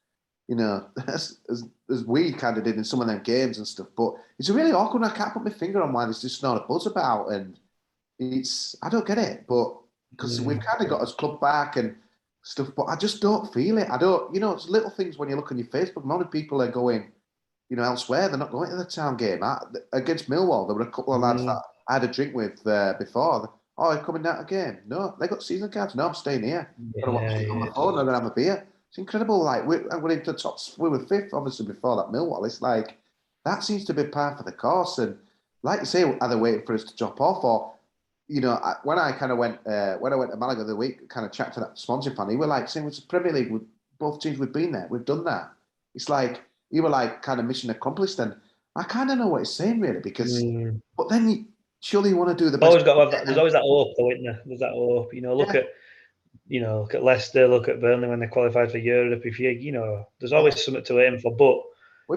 as we kind of did in some of them games and stuff. But it's really awkward. I can't put my finger on why there's just not a buzz about, and I don't get it. But because we've kind of got us club back and stuff, but I just don't feel it. I don't, it's little things when you look on your Facebook. A lot of people are going, elsewhere. They're not going to the Town game. Against Millwall, there were a couple of lads that I had a drink with before. Oh, you're coming down again? No, they got season cards. No, I'm staying here. I'm going to watch it on my phone. I'm going to have a beer. It's incredible. Like we're into the top. We were 5th, obviously, before that Millwall. It's like that seems to be par for the course. And like you say, are they waiting for us to drop off? Or when I kind of went when I went to Malaga the other week, kind of chatted to that Swansea fan. He were like saying, "It's the Premier League. With both teams, we've been there. We've done that." It's like you were like kind of mission accomplished. And I kind of know what he's saying really because, but then surely you want to do the best. There's always that hope, though, isn't there? There's that hope. Look at Leicester, look at Burnley when they qualified for Europe. If there's always something to aim for. But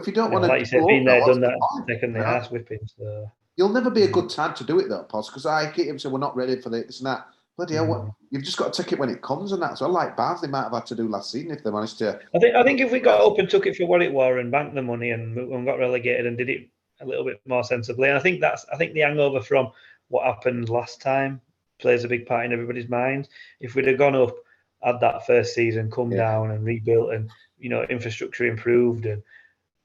if you don't want to, like you said, been there, done that, taking the ass whipping. So you'll never be a good time to do it though, Poz, because I keep him saying we're not ready for this and that. Bloody hell, you've just got to take it when it comes and that. So like Barnsley might have had to do last season if they managed to. I think if we got up and took it for what it was and banked the money and got relegated and did it a little bit more sensibly, and I think the hangover from what happened last time plays a big part in everybody's mind. If we'd have gone up, had that first season, come down and rebuilt, and infrastructure improved, and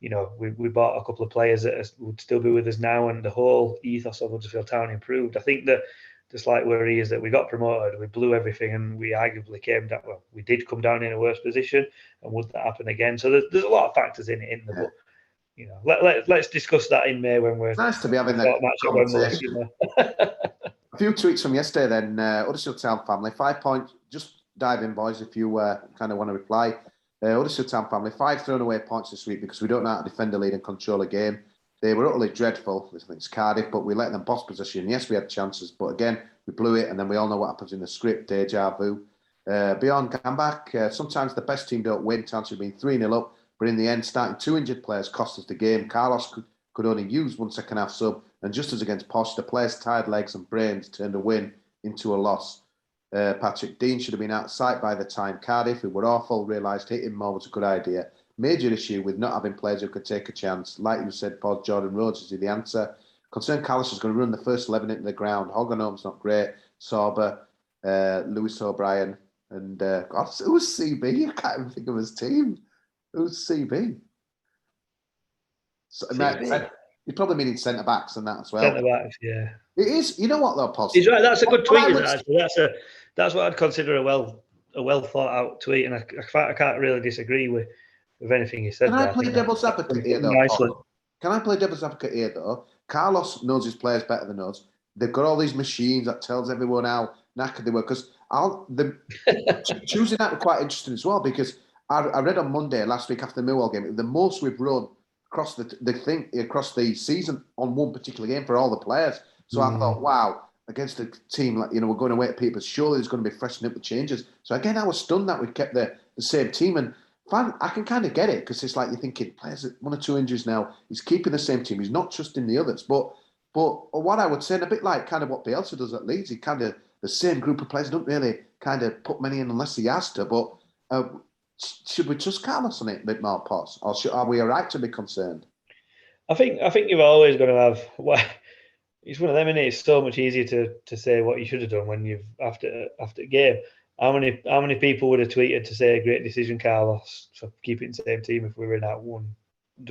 we bought a couple of players that would still be with us now, and the whole ethos of Huddersfield Town improved. I think that the slight worry is that we got promoted, we blew everything, and we arguably came down. Well, we did come down in a worse position, and would that happen again? So there's a lot of factors in it. But let's discuss that in May when we're. It's nice to be having that conversation. A few tweets from yesterday. Then Huddersfield Town family, 5 points. Just dive in, boys, if you kind of want to reply. Huddersfield Town family, 5 thrown away points this week because we don't know how to defend a lead and control a game. They were utterly dreadful. I think it's Cardiff, but we let them boss possession. Yes, we had chances, but again, we blew it, and then we all know what happens in the script, deja vu. Beyond comeback, sometimes the best team don't win. Chance of being 3-0 up, but in the end, starting 2 injured players cost us the game. Carlos could only use 1 second half sub, and just as against Posh, the players' tired legs and brains turned a win into a loss. Patrick Dean should have been out of sight by the time. Cardiff, who were awful, realised hitting more was a good idea. Major issue with not having players who could take a chance. Like you said, Paul, Jordan Rhodes is the answer. Concerned Carlos is going to run the first 11 into the ground. Hoganome's not great. Sorba, Lewis O'Brien, and who's CB? I can't even think of his team. Who's CB? You're probably meaning centre backs and that as well. Centre backs, yeah. It is. You know what though, Paul? He's right. That's a good tweet. Actually, that's what I'd consider a well thought out tweet, and I can't really disagree with anything he said. Can I play devil's advocate here though? Can I play devil's advocate here though? Carlos knows his players better than us. They've got all these machines that tells everyone how knackered they were. Because choosing that was quite interesting as well, because I read on Monday last week after the Millwall game, the most we've run across the season on one particular game for all the players. So I thought, wow, against a team like, we're going away to Peterborough, surely there's going to be freshening up the changes. So again, I was stunned that we kept the same team. And I can kind of get it, because it's like you're thinking, players, 1 or 2 injuries now, he's keeping the same team, he's not trusting the others. But what I would say, and a bit like kind of what Bielsa does at Leeds, he kind of, the same group of players, don't really kind of put many in unless he has to. But should we trust Carlos on it a bit more, Poz? Or are we all right to be concerned? I think you're always going to have. Well, it's one of them, and it's so much easier to say what you should have done when you've after a game. How many people would have tweeted to say great decision, Carlos, for keeping the same team if we were in that one?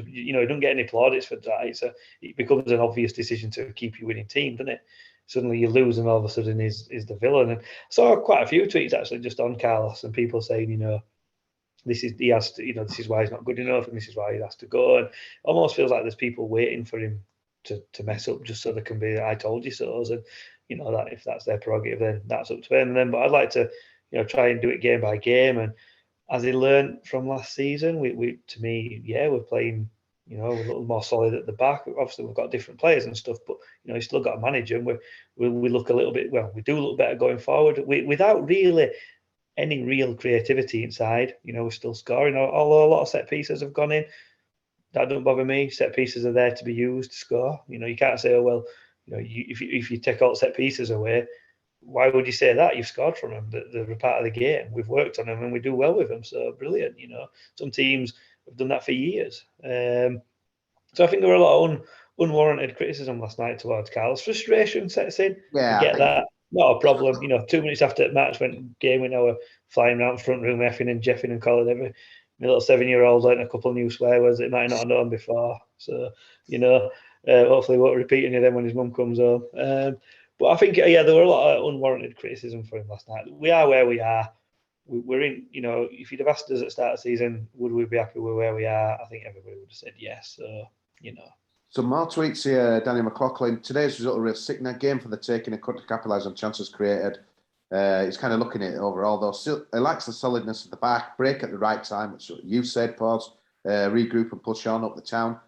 You don't get any plaudits for that. It becomes an obvious decision to keep your winning team, doesn't it? Suddenly you lose, and all of a sudden is the villain. And I saw quite a few tweets actually just on Carlos, and people saying, this is this is why he's not good enough, and this is why he has to go. And almost feels like there's people waiting for him to mess up just so there can be I told you so's, and that if that's their prerogative, then that's up to them. And then, but I'd like to try and do it game by game. And as he learned from last season, we're playing we're a little more solid at the back. Obviously we've got different players and stuff, but he's still got a manager, and we look a little bit, we do look better going forward without really any real creativity inside. We're still scoring, although a lot of set pieces have gone in. That doesn't bother me. Set pieces are there to be used to score. You can't say, oh well, if you take all set pieces away, why would you say that? You've scored from them. They're a part of the game. We've worked on them and we do well with them. So brilliant. Some teams have done that for years. So I think there were a lot of unwarranted criticism last night towards Carlos. Frustration sets in. Yeah, I get that. Not a problem. 2 minutes after the match game, we now were flying around the front room, effing and jeffing and calling every little 7-year-old learned a couple of new swear words that he might not have known before. So, hopefully he won't repeat any of them when his mum comes home. But I think, there were a lot of unwarranted criticism for him last night. We are where we are. We're in, if you'd have asked us at the start of the season, would we be happy with where we are? I think everybody would have said yes. So, Some more tweets here, Danny McLaughlin. Today's result a real sickener. Game for the taking and couldn't capitalise on chances created. He's kind of looking at it overall, though. Still, he likes the solidness of the back, break at the right time, which you said, Poz, regroup and push on up the town.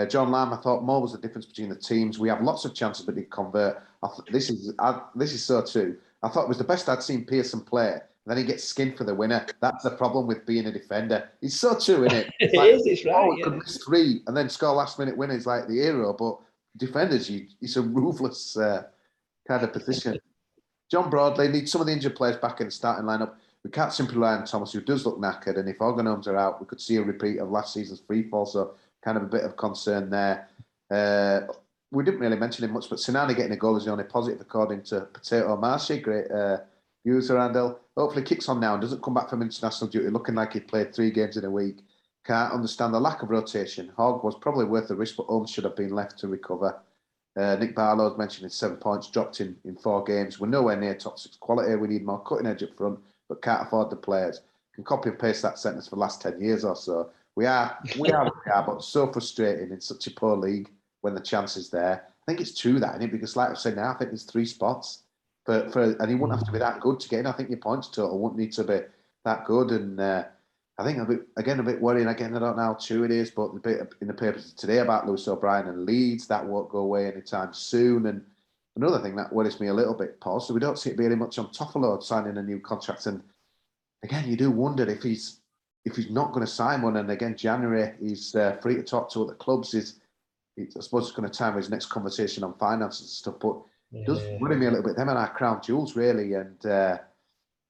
John Lamb, I thought more was the difference between the teams. We have lots of chances, but didn't convert. This is so too. I thought it was the best I'd seen Pearson play. Then he gets skinned for the winner. That's the problem with being a defender. It's so true, isn't it? It's right. Oh, could miss 3 and then score last minute winner is like the hero, but defenders, it's a ruthless kind of position. John Broadley needs some of the injured players back in the starting lineup. We can't simply rely on Thomas, who does look knackered, and if organomes are out, we could see a repeat of last season's free fall, so kind of a bit of concern there. We didn't really mention him much, but Sinani getting a goal is the only positive, according to Potato Marshy, great user handle. Hopefully kicks on now and doesn't come back from international duty looking like he played 3 games in a week. Can't understand the lack of rotation. Hogg was probably worth the risk, but Holmes should have been left to recover. Nick Barlow's mentioned his 7 points dropped in 4 games. We're nowhere near top 6 quality. We need more cutting edge up front, but can't afford the players. Can copy and paste that sentence for the last 10 years or so. We are, but so frustrating in such a poor league when the chance is there. I think it's true that, isn't it? Because like I've said now, I think there's 3 spots and he wouldn't have to be that good to get in. I think your points total wouldn't need to be that good. And I think a bit worrying. Again, I don't know how true it is, but the bit in the papers today about Lewis O'Brien and Leeds, that won't go away anytime soon. And another thing that worries me a little bit, Paul, so we don't see it really much on Toffolo signing a new contract. And again, you do wonder if he's not going to sign one. And again, January, he's free to talk to other clubs. I suppose it's going to time his next conversation on finances and stuff. But it does worry me a little bit. Them are our crown jewels, really. And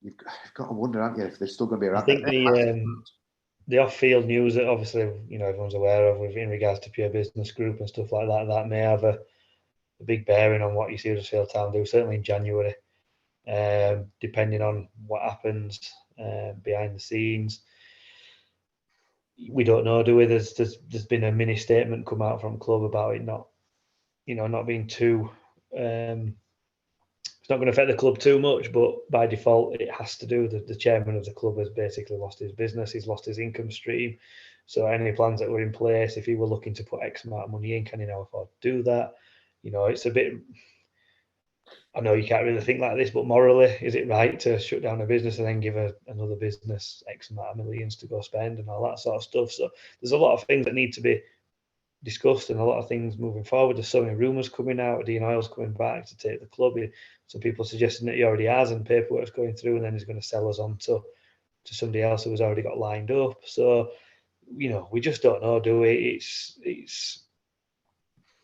you've got to wonder, haven't you, if they're still going to be around. I think the off-field news that obviously everyone's aware of in regards to pure business group and stuff like that, that may have a big bearing on what you see Huddersfield Town do, certainly in January, depending on what happens behind the scenes. We don't know, do we? There's been a mini statement come out from club about it not being too. It's not going to affect the club too much, but by default, it has to do. The chairman of the club has basically lost his business. He's lost his income stream. So any plans that were in place, if he were looking to put X amount of money in, can he now afford to do that? It's a bit. I know you can't really think like this, but morally, is it right to shut down a business and then give another business X amount of millions to go spend and all that sort of stuff? So there's a lot of things that need to be discussed, and a lot of things moving forward. There's so many rumours coming out. Dean Hoyle's coming back to take the club. Some people suggesting that he already has, and paperwork's going through, and then he's going to sell us on to somebody else who has already got lined up. So, we just don't know, do we?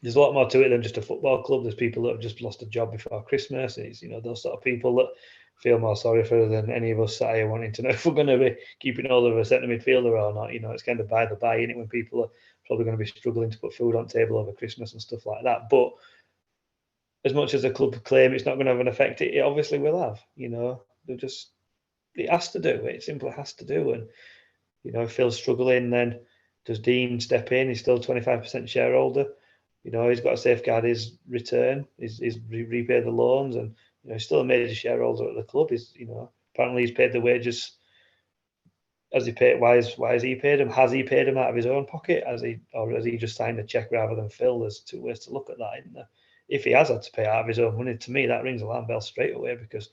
There's a lot more to it than just a football club. There's people that have just lost a job before Christmas. It's, those sort of people that feel more sorry for her than any of us sat here wanting to know if we're going to be keeping all of a centre midfielder or not. It's kind of by the by, isn't it, when people are probably going to be struggling to put food on table over Christmas and stuff like that. But as much as the club claim it's not going to have an effect, it obviously will have. It has to do. It simply has to do. And if Phil's struggling, then does Dean step in? He's still 25% shareholder. He's got to safeguard his return. He's repaid the loans, and he's still a major shareholder at the club. Apparently he's paid the wages. Has he paid? Why has he paid him? Has he paid him out of his own pocket? Has he just signed a cheque rather than Phil? There's two ways to look at that, isn't there? If he has had to pay out of his own money, to me that rings alarm bells straight away, because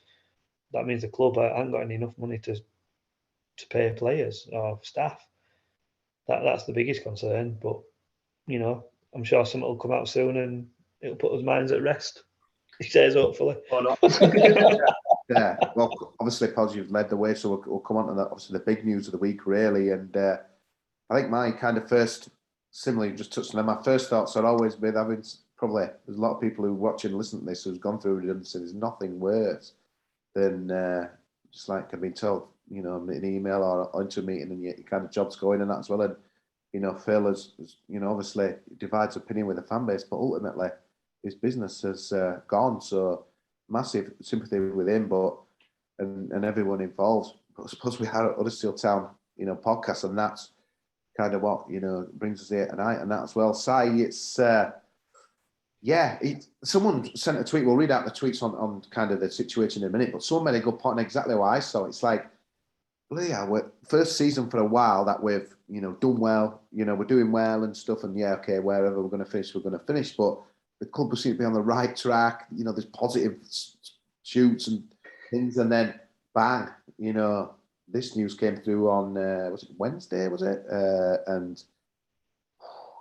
that means the club hasn't got enough money to pay players or staff. That's the biggest concern. But I'm sure something will come out soon and it'll put us minds at rest. He says, hopefully. Or not. Yeah, well, obviously, Poz, you've led the way, so we'll come on to that. Obviously, the big news of the week, really. And I think my kind of first, similarly, just touching on my first thoughts are always with having probably, there's a lot of people who watch and listen to this who's gone through redundancy. There's nothing worse than just like I've been told, in an email or into a meeting, and your kind of job's going and that as well. And, Phil has obviously divides opinion with the fan base, but ultimately his business has gone. So massive sympathy with him, and everyone involved. But I suppose we had Huddersfield Town, podcast, and that's kind of what brings us here tonight, and that as well. Si, it's someone sent a tweet. We'll read out the tweets on kind of the situation in a minute, but someone made a good point, and exactly what I saw. It's like, we're first season for a while that we've done well, we're doing well and stuff, and okay, wherever we're going to finish, we're going to finish, but the club seems to be on the right track. There's positive shoots and things, and then bang, this news came through on was it Wednesday? Was it? And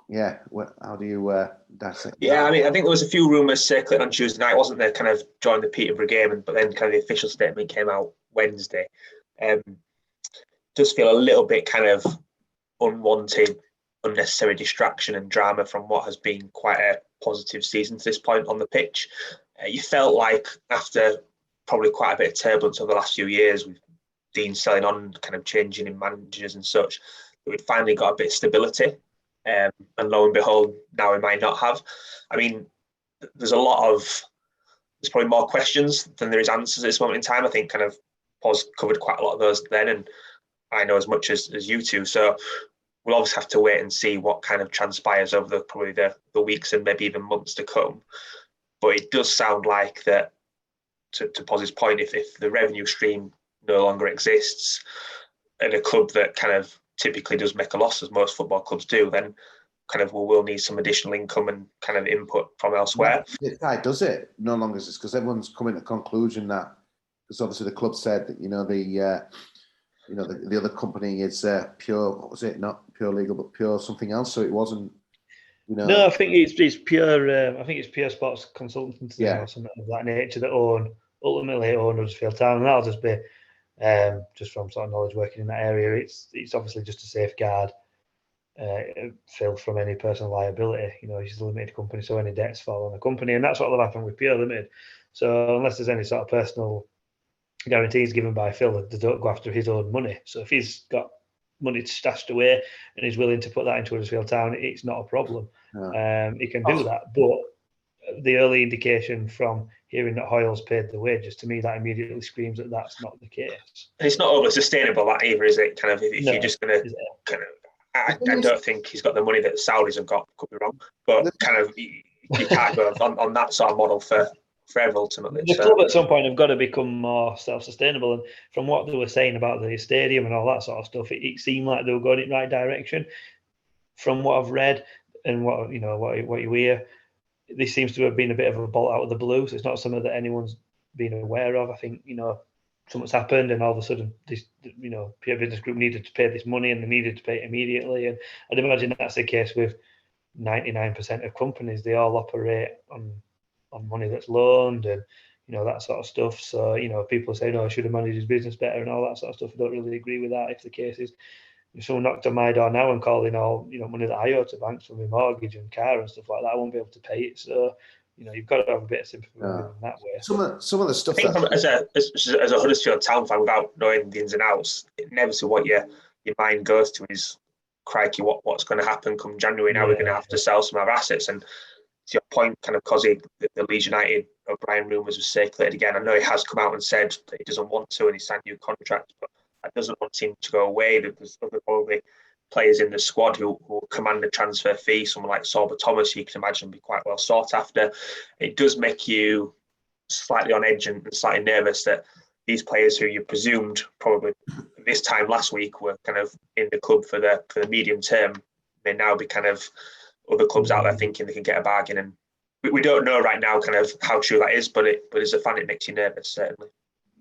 yeah, how do you dissect? Yeah, I mean, I think there was a few rumours circulating on Tuesday night, wasn't there? Kind of during the Peterborough game, but then kind of the official statement came out Wednesday. Does feel a little bit kind of unwanted, unnecessary distraction and drama from what has been quite a positive season to this point on the pitch. You felt like after probably quite a bit of turbulence over the last few years, with Dean selling on, kind of changing in managers and such, that we'd finally got a bit of stability. And lo and behold, now we might not have. I mean, there's probably more questions than there is answers at this moment in time. I think kind of Poz covered quite a lot of those then, and I know as much as you two. So we'll obviously have to wait and see what kind of transpires over probably the weeks and maybe even months to come. But it does sound like that, to Poz's point, if the revenue stream no longer exists, and a club that kind of typically does make a loss, as most football clubs do, then kind of we'll need some additional income and kind of input from elsewhere. Does it no longer exist? Because everyone's coming to the conclusion that, because obviously the club said that the other company is pure. What was it? Not Pure Legal, but Pure something else. So it wasn't. No, I think it's pure. I think it's Pure Sports Consultancy or something of that nature that ultimately own Huddersfield Town, and that'll just be just from sort of knowledge working in that area. It's obviously just to safeguard Phil from any personal liability. He's a limited company, so any debts fall on the company, and that's what will happen with Pure Limited. So unless there's any sort of personal guarantees given by Phil, they don't go after his own money. So if he's got money stashed away and he's willing to put that into Huddersfield Town, it's not a problem. He can do that. But the early indication from hearing that Hoyle's paid the wages, to me, that immediately screams that that's not the case. And it's not over sustainable, that either, is it? Kind of, if you're just going to kind of, I don't think he's got the money that the Saudis have got. Could be wrong, but kind of you can't go on that sort of model forever, ultimately. The club at some point have got to become more self-sustainable, and from what they were saying about the stadium and all that sort of stuff, it seemed like they were going in the right direction. From what I've read and what you hear, this seems to have been a bit of a bolt out of the blue. So it's not something that anyone's been aware of. I think something's happened, and all of a sudden this Pure Business Group needed to pay this money, and they needed to pay it immediately. And I'd imagine that's the case with 99% of companies, they all operate on money that's loaned and, you know, that sort of stuff. So, you know, people say, no, I should have managed his business better and all that sort of stuff. I don't really agree with that. If the case is, if someone knocked on my door now and calling all, you know, money that I owe to banks for my mortgage and car and stuff like that, I won't be able to pay it. So, you know, you've got to have a bit of sympathy with them in that way. Some of the stuff I think as a Huddersfield Town fan, without knowing the ins and outs, inevitably what your mind goes to is, crikey, what's going to happen come January? Now we're going to have to sell some of our assets. And to your point, kind of, Kosi, the Leeds United O'Brien rumours was circulated again. I know he has come out and said that he doesn't want to and he signed a new contract, but that doesn't want him to go away. There's other probably players in the squad who command a transfer fee. Someone like Sorba Thomas, you can imagine, be quite well sought after. It does make you slightly on edge and slightly nervous that these players who you presumed probably this time last week were kind of in the club for the medium term may now be kind of other clubs out there thinking they can get a bargain. And we don't know right now kind of how true that is, but as a fan, it makes you nervous, certainly.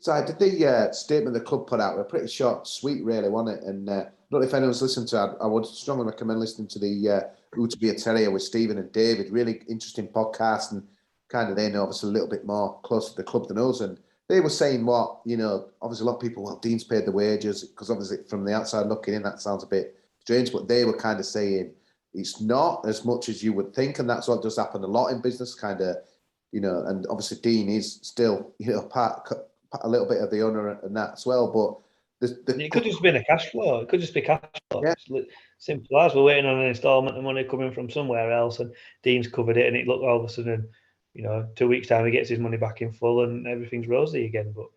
So I did the statement the club put out. They're pretty short, sweet, really, wasn't it? And I don't know if anyone's listened to it. I would strongly recommend listening to the Who to Be a Terrier with Stephen and David. Really interesting podcast, and kind of they know obviously a little bit more close to the club than us. And they were saying what, you know, obviously a lot of people, well, Dean's paid the wages, because obviously from the outside looking in, that sounds a bit strange, but they were kind of saying it's not as much as you would think, and that's what does happen a lot in business, kind of, you know, and obviously Dean is still, you know, a little bit of the owner and that as well, but it could just be a cash flow. It could just be cash flow. Yeah. It's simple as we're waiting on an instalment of money coming from somewhere else, and Dean's covered it, and it looked all of a sudden, you know, 2 weeks' time he gets his money back in full and everything's rosy again. But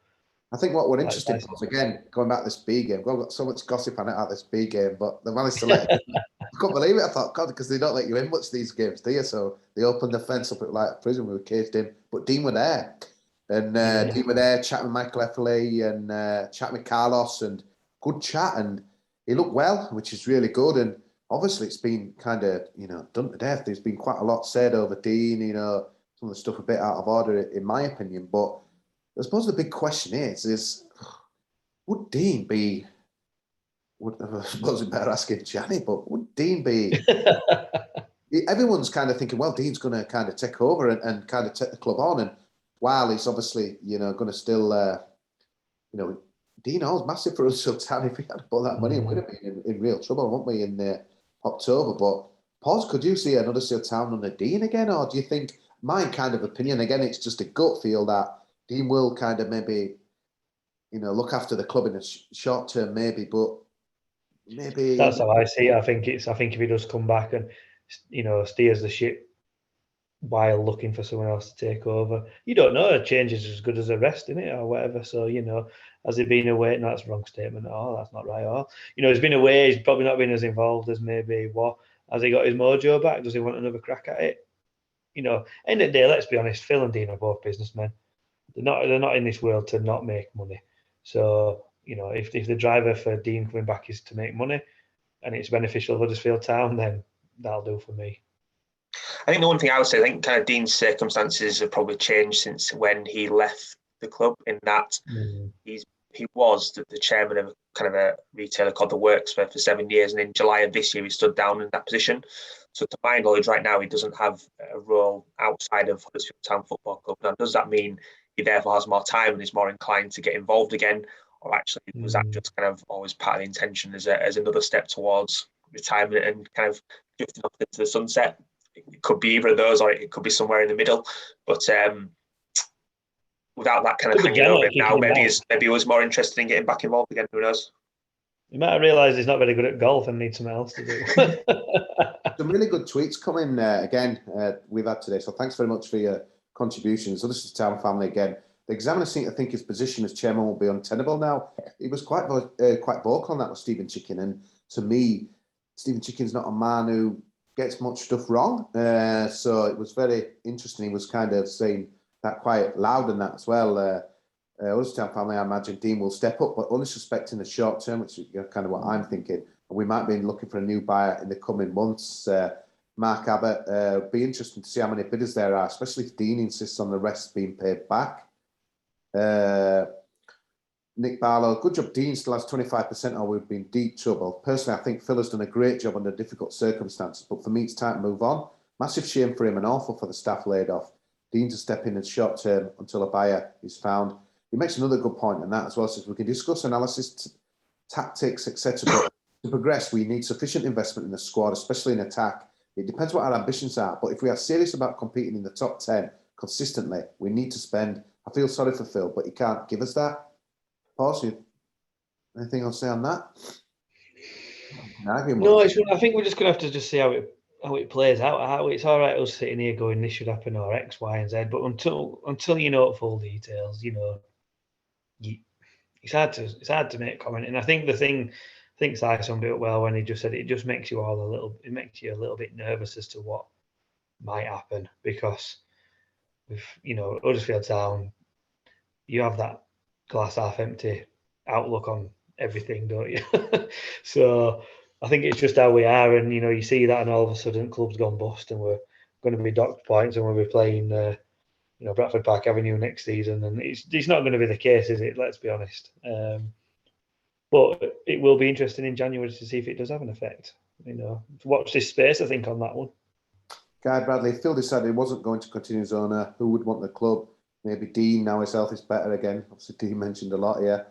I think what we're interested in, again, going back to this B game, I've got so much gossip on it at this B game, but they managed to let it. I couldn't believe it. I thought, God, because they don't let you in much these games, do you? So they opened the fence up at like a prison, we were caged in, but Dean were there. And Dean were there, chatting with Michael Effley and chatting with Carlos, and good chat. And he looked well, which is really good. And obviously it's been kind of, you know, done to death. There's been quite a lot said over Dean, you know, some of the stuff a bit out of order, in my opinion. But I suppose the big question is would Dean be, I suppose we better ask Gianni, but would Dean be, everyone's kind of thinking, well, Dean's going to kind of take over and kind of take the club on. And while he's obviously, you know, going to still, you know, Dean Hall's massive for us. So if we had to put that money, we'd have been in real trouble, wouldn't we, in October? But Poz, could you see another Town under Dean again? Or do you think, my kind of opinion, again, it's just a gut feel that Dean will kind of maybe, you know, look after the club in a short term, maybe, but maybe. That's how I see it. I think if he does come back and, you know, steers the ship while looking for someone else to take over. You don't know, a change is as good as a rest, isn't it, or whatever. So, you know, has he been away? No, that's a wrong statement. Oh, that's not right. Or, you know, he's been away. He's probably not been as involved as maybe what. Has he got his mojo back? Does he want another crack at it? You know, end of the day, let's be honest, Phil and Dean are both businessmen. They're not in this world to not make money. So, you know, if the driver for Dean coming back is to make money and it's beneficial for Huddersfield Town, then that'll do for me. I think the one thing I would say, I think kind of Dean's circumstances have probably changed since when he left the club, in that he was the chairman of kind of a retailer called The Works for 7 years, and in July of this year he stood down in that position. So to my knowledge right now, he doesn't have a role outside of Huddersfield Town Football Club. Now, does that mean he therefore has more time and is more inclined to get involved again? Or actually was that just kind of always part of the intention as another step towards retirement and kind of drifting off into the sunset? It could be either of those, or it could be somewhere in the middle. But without that kind of hanging over him now, maybe he was more interested in getting back involved again. Who knows? You might have realised he's not very good at golf and needs something else to do. Some really good tweets coming we've had today. So thanks very much for your contributions. So this is Town Family again. The Examiner seemed to think his position as chairman will be untenable now. He was quite vocal on that with Stephen Chicken. And to me, Stephen Chicken's not a man who gets much stuff wrong. So it was very interesting. He was kind of saying that quite loud and that as well. Town Family, I imagine Dean will step up, but only suspecting the short term, which is kind of what I'm thinking. And we might be looking for a new buyer in the coming months. Mark Abbott, be interesting to see how many bidders there are, especially if Dean insists on the rest being paid back. Nick Barlow, good job. Dean still has 25%, or we've been deep trouble. Personally, I think Phil has done a great job under difficult circumstances, but for me, it's time to move on. Massive shame for him and awful for the staff laid off. Dean to step in short term until a buyer is found. He makes another good point in that as well. Says we can discuss analysis, tactics, etc. But to progress, we need sufficient investment in the squad, especially in attack. It depends what our ambitions are, but if we are serious about competing in the top 10 consistently, we need to spend. I feel sorry for Phil, but he can't give us that. Poz, anything else to say on that? No, I think we're just going to have to just see how it plays out. How it's all right us sitting here going this should happen or X, Y, and Z, but until you know full details, it's hard to make comment. And I think I think Si summed it up well when he just said it just makes you a little bit nervous as to what might happen, because with Huddersfield Town, you have that glass half empty outlook on everything, don't you? So I think it's just how we are, and you see that, and all of a sudden club's gone bust, and we're going to be docked points, and we'll be playing Bradford Park Avenue next season, and it's not going to be the case, is it? Let's be honest. But it will be interesting in January to see if it does have an effect. Watch this space, I think, on that one. Guy Bradley, Phil decided he wasn't going to continue as owner. Who would want the club? Maybe Dean, now his health is better again. Obviously, Dean mentioned a lot here.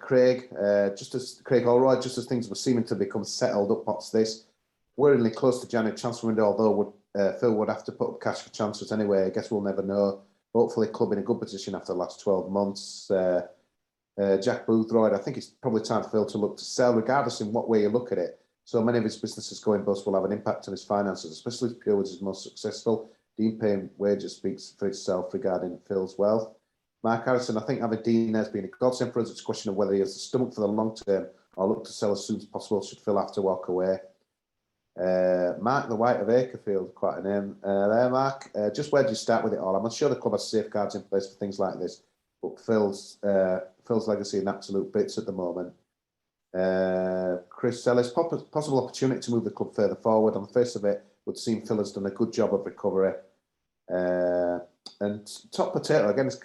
Craig, Craig Allroyd, just as things were seeming to become settled up, what's this? Worryingly close to January transfer window, although Phil would have to put up cash for transfers anyway. I guess we'll never know. Hopefully, club in a good position after the last 12 months. Jack Boothroyd, I think it's probably time for Phil to look to sell, regardless in what way you look at it. So many of his businesses going bust will have an impact on his finances, especially if Pure was his most successful. Dean paying wages speaks for itself regarding Phil's wealth. Mark Harrison, I think having Dean has been a godsend for us. It's a question of whether he has the stomach for the long term or look to sell as soon as possible should Phil have to walk away. Mark the White of Akerfield, quite a name there, Mark. Just where do you start with it all? I'm sure the club has safeguards in place for things like this, but Phil's legacy in absolute bits at the moment. Chris Sellis, possible opportunity to move the club further forward. On the face of it, would seem Phil has done a good job of recovery. And Top Potato, again, it's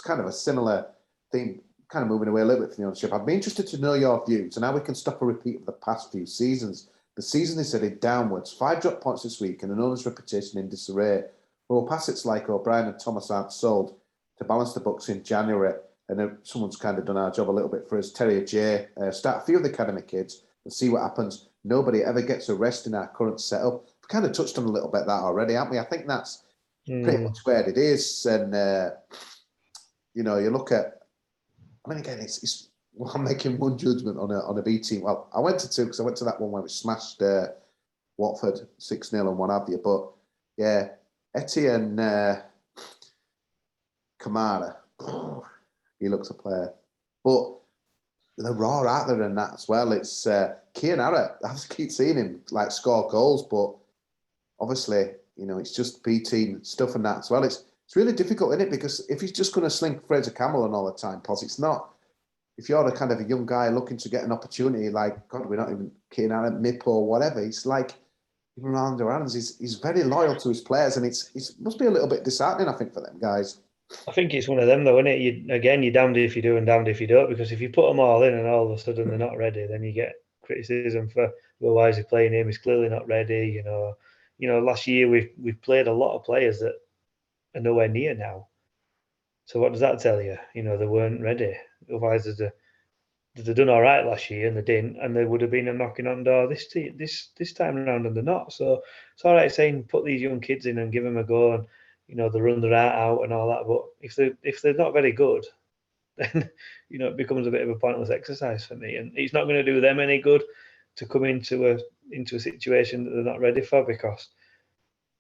kind of a similar theme, kind of moving away a little bit from the ownership. I'd be interested to know your views and how we can stop a repeat of the past few seasons. The season is headed downwards. 5 drop points this week and an owner's reputation in disarray. Well, assets like O'Brien and Thomas aren't sold to balance the books in January. And someone's kind of done our job a little bit for us. Terrier J, start a few of the academy kids and see what happens. Nobody ever gets a rest in our current setup. We've kind of touched on a little bit that already, haven't we? I think that's pretty much where it is. And, you look at, I mean, again, it's I'm making one judgment on a B team. Well, I went to 2 because I went to that one where we smashed Watford 6-0 and what have you. But, yeah, Etienne Kamara, he looks a player. But they're raw out there and that as well. It's Kian Arrett. I just keep seeing him score goals, but obviously, it's just B team stuff and that as well. It's really difficult, isn't it? Because if he's just going to sling Fraser Cameron all the time, Poz, it's not. If you're a kind of a young guy looking to get an opportunity, God, we're not even Kian Arrett, Mip or whatever. It's like even Ronaldo Adams. He's very loyal to his players, and it must be a little bit disheartening, I think, for them guys. I think it's one of them, though, isn't it? You're damned if you do and damned if you don't, because if you put them all in and all of a sudden they're not ready, then you get criticism for, well, why is he playing him? He's clearly not ready. Last year we've played a lot of players that are nowhere near now. So what does that tell you? They weren't ready. Otherwise, they've done all right last year and they didn't, and they would have been knocking on door this time around, and they're not. So it's all right saying put these young kids in and give them a go, and they run their heart out and all that. But if they're not very good, then it becomes a bit of a pointless exercise for me, and it's not going to do them any good to come into a situation that they're not ready for, because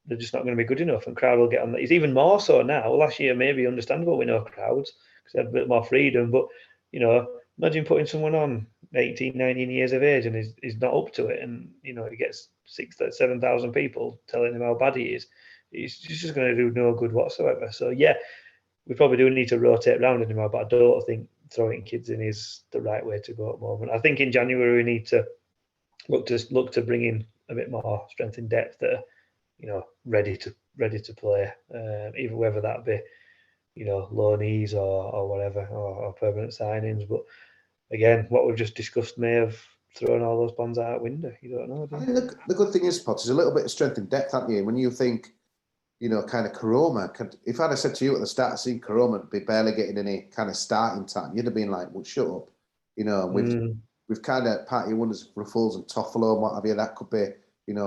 they're just not going to be good enough, and crowd will get on that. It's even more so now. Last year, maybe understandable, we know crowds because they had a bit more freedom, but imagine putting someone on 18, 19 years of age and he's not up to it, and he gets 6,000, 7,000 people telling him how bad he is. He's just going to do no good whatsoever. So yeah, we probably do need to rotate around anymore, but I don't think throwing kids in is the right way to go at the moment. I think in January we need to look to bring in a bit more strength in depth that are, ready to play, even whether that be loanees or whatever, or permanent signings. But again, what we've just discussed may have thrown all those plans out the window. You don't know, do you? I think the good thing is, Potts, is a little bit of strength and depth, haven't you? When you think, kind of Karoma, if I'd have said to you at the start of seeing Karoma be barely getting any kind of starting time, you'd have been like, well, shut up. We've kind of party wonders, Ruffles and Toffolo and what have you. That could be,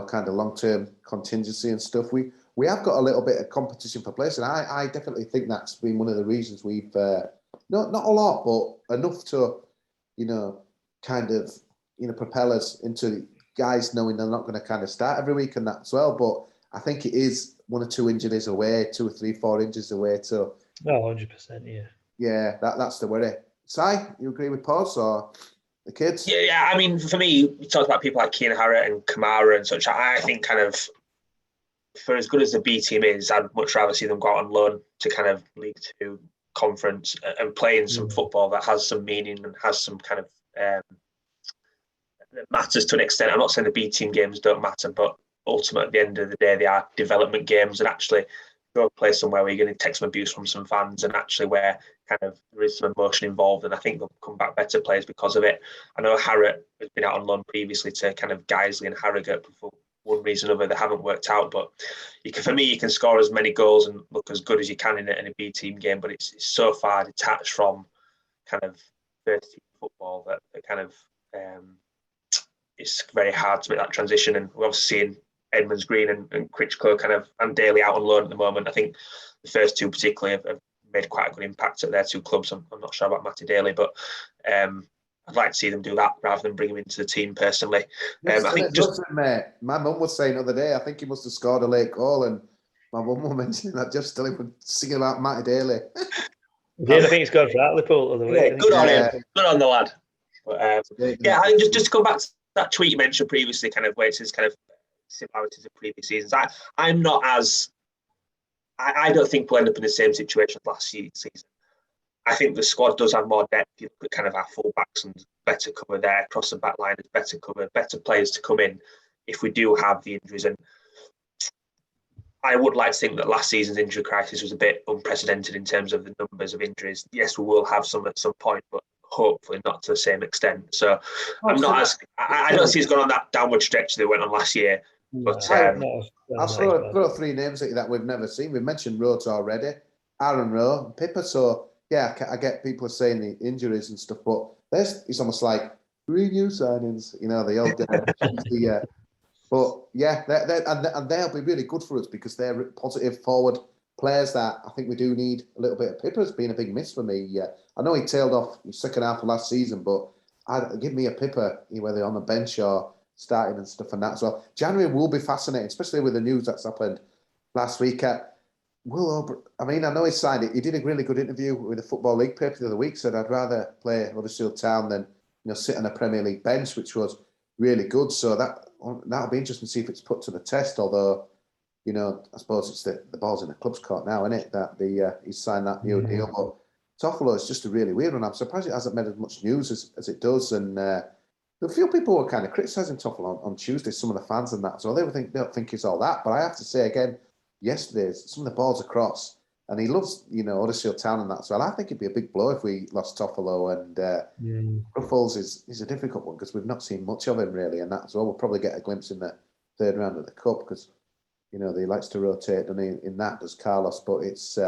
kind of long-term contingency and stuff. We have got a little bit of competition for place, and I definitely think that's been one of the reasons we've not a lot, but enough to, kind of, propel us into guys knowing they're not going to kind of start every week and that as well. But I think it is 1 or 2 injuries away, 2 or 3, 4 injuries away. So, 100%, yeah. Yeah, that's the worry. Si, you agree with Poz or the kids? Yeah. I mean, for me, we talked about people like Keane Harrett and Kamara and such. I think kind of, for as good as the B team is, I'd much rather see them go out on loan to kind of League Two conference and playing some football that has some meaning and has some kind of that matters to an extent. I'm not saying the B team games don't matter, but ultimately at the end of the day, they are development games, and actually go play somewhere where you're going to take some abuse from some fans and actually where kind of there is some emotion involved, and I think they'll come back better players because of it. I know Harrett has been out on loan previously to kind of Guiseley and Harrogate for one reason or another. They haven't worked out, but you can score as many goals and look as good as you can in a B team game, but it's so far detached from kind of first team football that kind of it's very hard to make that transition. And we're obviously seeing Edmonds Green and Critchlow kind of and Daly out on loan at the moment. I think the first two particularly have made quite a good impact at their two clubs. I'm not sure about Matty Daly, but I'd like to see them do that rather than bring him into the team personally. I think my mum was saying the other day, I think he must have scored a late goal, and my mum was mentioning that just still even singing about Matty Daly. Yeah, I think he scored for Hartlepool the other week. Good on him. Good on the lad. But, I think just to come back to that tweet you mentioned previously, kind of where it says kind of similarities of previous seasons. I'm not as. I don't think we'll end up in the same situation as last season. I think the squad does have more depth. You look at kind of our full-backs and better cover there, across the back line is better cover, better players to come in if we do have the injuries. And I would like to think that last season's injury crisis was a bit unprecedented in terms of the numbers of injuries. Yes, we will have some at some point, but hopefully not to the same extent. So I don't see us going on that downward stretch that went on last year. But I'll throw 3 names at you that we've never seen. We've mentioned Rhodes already, Aaron Rowe, and Pippa. So yeah, I get people saying the injuries and stuff, but it's almost like 3 new signings, the old but yeah, and they'll be really good for us because they're positive forward players that I think we do need a little bit of. Pippa's been a big miss for me. I know he tailed off the second half of last season, but give me a Pippa, whether on the bench or starting and stuff and that as well. January will be fascinating, especially with the news that's happened last week. I know he signed it. He did a really good interview with the Football League paper the other week, said I'd rather play Huddersfield Town than sit on a Premier League bench, which was really good. So that'll be interesting to see if it's put to the test, although I suppose it's the ball's in the club's court now, isn't it? That he's signed that new deal. But Toffolo is just a really weird one. I'm surprised it hasn't made as much news as it does. And a few people were kind of criticising Toffolo on Tuesday, some of the fans and that. So they don't think it's all that. But I have to say again, yesterday, some of the balls across, and he loves, Huddersfield Town and that. So I think it'd be a big blow if we lost Toffolo. And Ruffles is a difficult one because we've not seen much of him really, and that as well. We'll probably get a glimpse in the third round of the cup because he likes to rotate, and in that does Carlos. But it's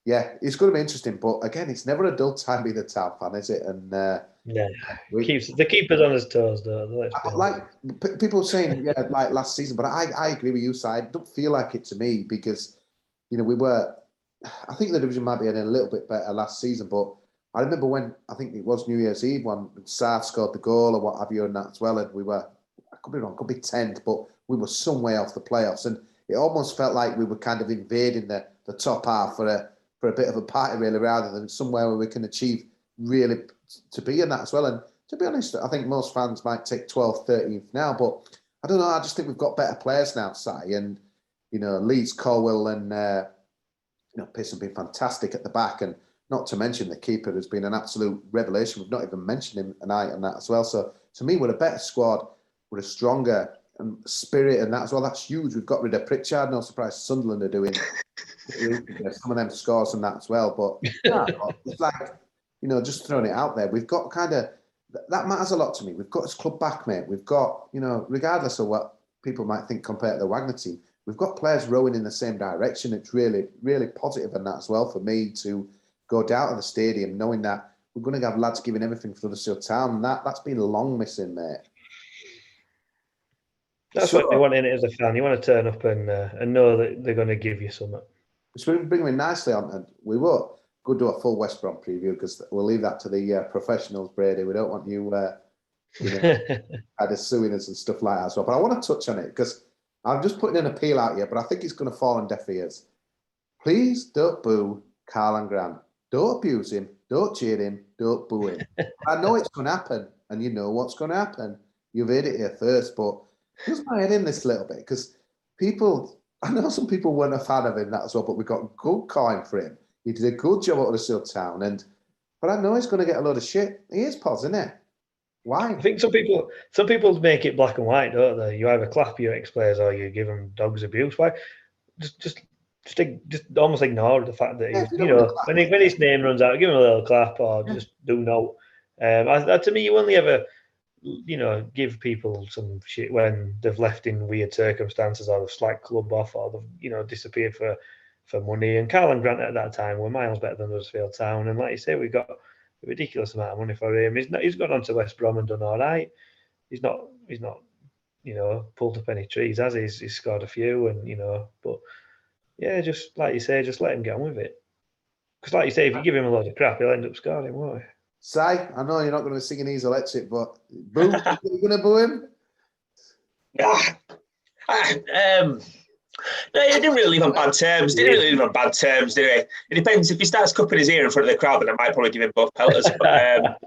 it's going to be interesting. But again, it's never a dull time being a Town fan, is it? And keeps the keepers on his toes, though. Like people saying, like last season, but I agree with you, Si. I don't feel like it to me because we were. I think the division might be in a little bit better last season, but I remember when I think it was New Year's Eve when Sarr scored the goal or what have you, and that as well. And we were, I could be wrong, could be 10th, but we were some way off the playoffs, and it almost felt like we were kind of invading the top half for a bit of a party, really, rather than somewhere where we can achieve really to be in that as well. And to be honest, I think most fans might take 12th, 13th now, but I don't know. I just think we've got better players now, Si, and Leeds, Colwell, and Pearson been fantastic at the back, and not to mention the keeper has been an absolute revelation. We've not even mentioned him tonight and that as well. So to me, we're a better squad, we're a stronger spirit and that as well. That's huge. We've got rid of Pritchard. No surprise Sunderland are doing some of them scores and that as well. But yeah, it's like, you know, just throwing it out there. We've got kind of, that matters a lot to me. We've got this club back, mate. We've got, you know, regardless of what people might think compared to the Wagner team, we've got players rowing in the same direction. It's really, really positive in that as well for me to go down to the stadium knowing that we're going to have lads giving everything for Huddersfield Town. And that's been long missing, mate. That's what you want in it as a fan. You want to turn up and know that they're going to give you something. Which will bring me nicely on, and we won't go do a full West Brom preview because we'll leave that to the professionals, Brady. We don't want you, kind of suing us and stuff like that as well. But I want to touch on it because I'm just putting an appeal out here, but I think it's going to fall on deaf ears. Please don't boo Karlan Grant. Don't abuse him. Don't cheer him. Don't boo him. I know it's going to happen, and you know what's going to happen. You've heard it here first, but just my head in this little bit because people, I know some people weren't a fan of him that as well, but we got good coin for him. He did a good job at Huddersfield Town, but I know he's going to get a load of shit. He is Poz, isn't it? Why? I think some people make it black and white, don't they? You either clap your ex-players or you give them dogs abuse. Why? Just almost ignore the fact that he's, you know, when his name runs out, give him a little clap or just do note. To me, you only ever, you know, give people some shit when they've left in weird circumstances or they've slacked club off or they've, you know, disappeared for money. And Karlan Grant at that time were miles better than Huddersfield Town. And like you say, we got a ridiculous amount of money for him. He's gone on to West Brom and done all right. He's not, you know, pulled up any trees, has he? He's scored a few, and you know, but yeah, just like you say, just let him get on with it. Because like you say, if you give him a load of crap, he'll end up scoring, won't he? Si, I know you're not going to be singing He's Electric, but boo, are you going to boo him? No, he didn't really leave on bad terms. Did he? It depends. If he starts cupping his ear in front of the crowd, then I might probably give him both pelters. But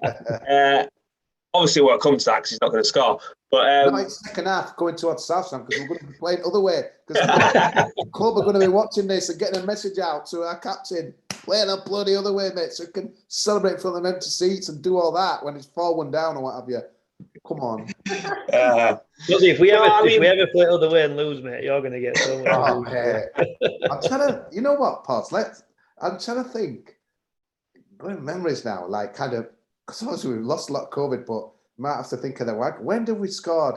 obviously, it won't come to that because he's not going to score. But no, it's second half going towards Southam because we're going to be playing other way. Because the club are going to be watching this and getting a message out to our captain, playing a bloody other way, mate, so we can celebrate from the empty seats and do all that when it's 4-1 down or what have you. Come on. If we ever play other way and lose, mate, you're going to get so much. Oh, mate. I'm trying to, you know what, Poz? I'm trying to think. Good memories now, like kind of, because obviously we've lost a lot of COVID, but we might have to think of the WAG. When did we scored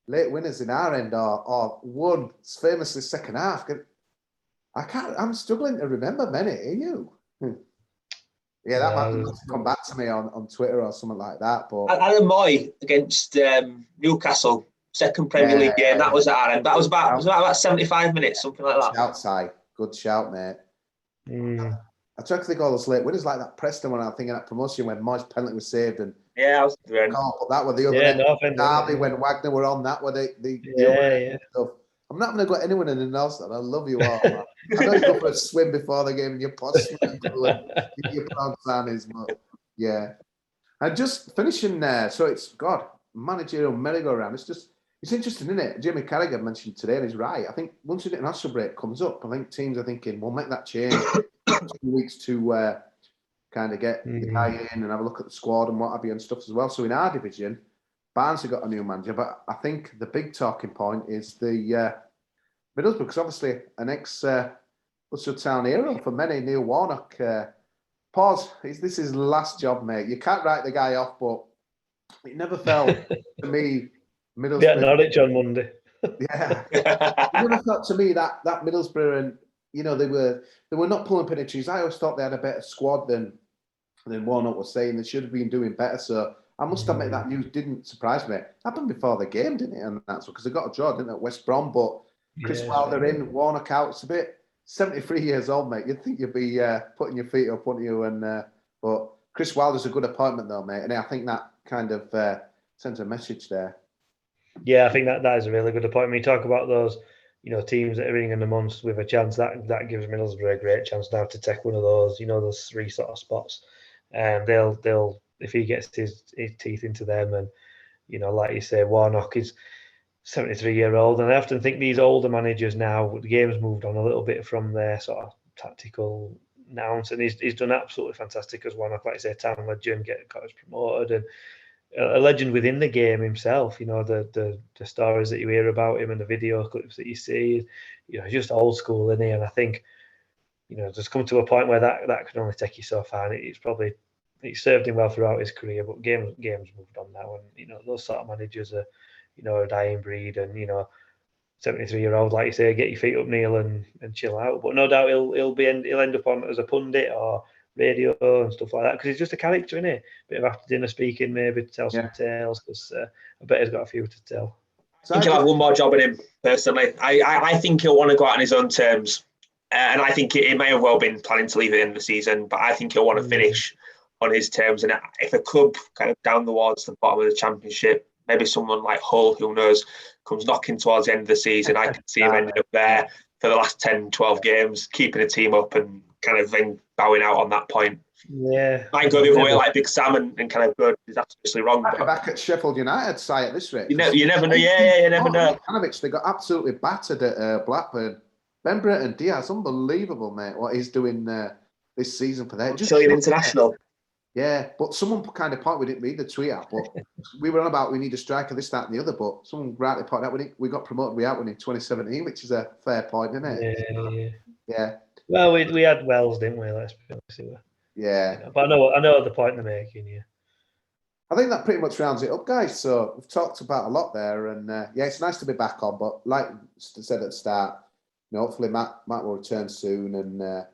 late winners in our end or won famously second half? I'm struggling to remember many. Are you? Yeah, that might come back to me on Twitter or something like that. But Alan Moy against Newcastle, second Premier League game. That was at our end. That was about 75 minutes, something like that. Shout, Si. Good shout, mate. I try to think all those late winners like that Preston one. I'm thinking that promotion when Moy's penalty was saved and I was but that were the other Derby when Wagner were on. That were the stuff. I'm not going to go anyone in the else. I love you all. Man. I know you go for a swim before the game and your pots and your proud fan is, but yeah. And just finishing there, so it's managerial merry-go-round. It's interesting, isn't it? Jamie Carragher mentioned today, and he's right. I think once the international break comes up, I think teams are thinking we'll make that change 2 weeks to kind of get the guy in and have a look at the squad and what have you and stuff as well. So in our division, Barnes have got a new manager, but I think the big talking point is the Middlesbrough, because obviously an ex-Huddersfield Town hero for many, Neil Warnock. Poz, this is his last job, mate. You can't write the guy off, but it never felt to me Middlesbrough. Yeah, Norwich on Monday. Yeah, it never felt to me that Middlesbrough and you know they were not pulling penny trees. I always thought they had a better squad than Warnock was saying. They should have been doing better. So I must admit that news didn't surprise me. It happened before the game, didn't it? And that's because they got a draw, didn't they, at West Brom? But Chris Wilder in, Warnock out. It's a bit 73 years old, mate. You'd think you'd be putting your feet up, wouldn't you? And but Chris Wilder's a good appointment, though, mate. And I think that kind of sends a message there. Yeah, I think that is a really good appointment. You talk about those, you know, teams that are in the months with a chance. That gives Middlesbrough a great chance now to take one of those, you know, those three sort of spots. And they'll if he gets his teeth into them, and you know, like you say, Warnock is 73-year-old, and I often think these older managers now, the game's moved on a little bit from their sort of tactical nouns, and he's done absolutely fantastic as Warnock, like I say, town legend, got us promoted, and a legend within the game himself. You know, the stories that you hear about him and the video clips that you see, you know, just old school, isn't he? And I think just come to a point where that can only take you so far. And it's served him well throughout his career, but games moved on now, and those sort of managers are a dying breed, and 73-year-old, like you say, get your feet up, Neil, and chill out. But no doubt he'll end up on as a pundit or radio and stuff like that, because he's just a character, isn't he? Bit of after dinner speaking, maybe to tell some tales, because I bet he's got a few to tell. I think he'll have one more job in him, personally. I think he'll want to go out on his own terms. And I think it may have well been planning to leave at the end of the season, but I think he'll want to finish on his terms. And if a club kind of down towards the bottom of the Championship, maybe someone like Hull, who knows, comes knocking towards the end of the season, I can see him ending up there for the last 10, 12 games, keeping the team up and kind of then bowing out on that point. Yeah. Might go the other way like Big Sam and kind of go disastrously wrong. Back at Sheffield United side at this rate. You never know. Yeah, you never know. They got absolutely battered at Blackburn. Ben Brenton Diaz, unbelievable, mate, what he's doing this season for that. Chilean international. Yeah, but someone kind of point, we didn't read the tweet out, but we were on about we need a striker, this, that, and the other, but someone rightly pointed out we got promoted, we out in 2017, which is a fair point, isn't it? Yeah. Well, we had Wells, didn't we? Let's be honest. Yeah. But I know the point they're making, yeah. I think that pretty much rounds it up, guys. So we've talked about a lot there, and it's nice to be back on, but like I said at the start, hopefully Matt will return soon, and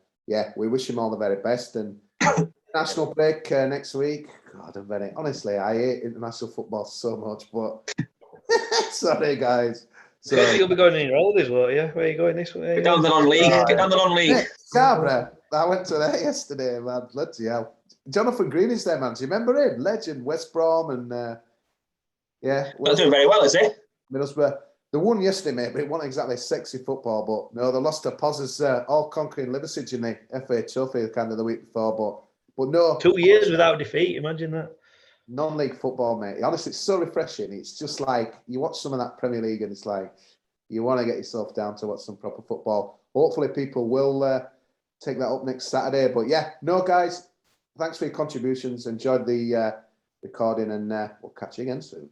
we wish him all the very best, and national break next week. God, honestly, I hate international football so much, but sorry, guys. So you'll be going in your oldies, won't you? Where are you going this way? Get down the non-league. Get down the non-league. Scarborough. I went to that yesterday, man. Bloody hell. Jonathan Green is there, man. Do you remember him? Legend, West Brom, and They're doing very well, is he? Middlesbrough. They won yesterday, mate, but it wasn't exactly sexy football. But no, they lost to Poz's all-conquering Liversidge in the FA Trophy kind of the week before. But no. 2 years without defeat, imagine that. Non-league football, mate. Honestly, it's so refreshing. It's just like you watch some of that Premier League and it's like you want to get yourself down to watch some proper football. Hopefully people will take that up next Saturday. But guys, thanks for your contributions. Enjoyed the recording, and we'll catch you again soon.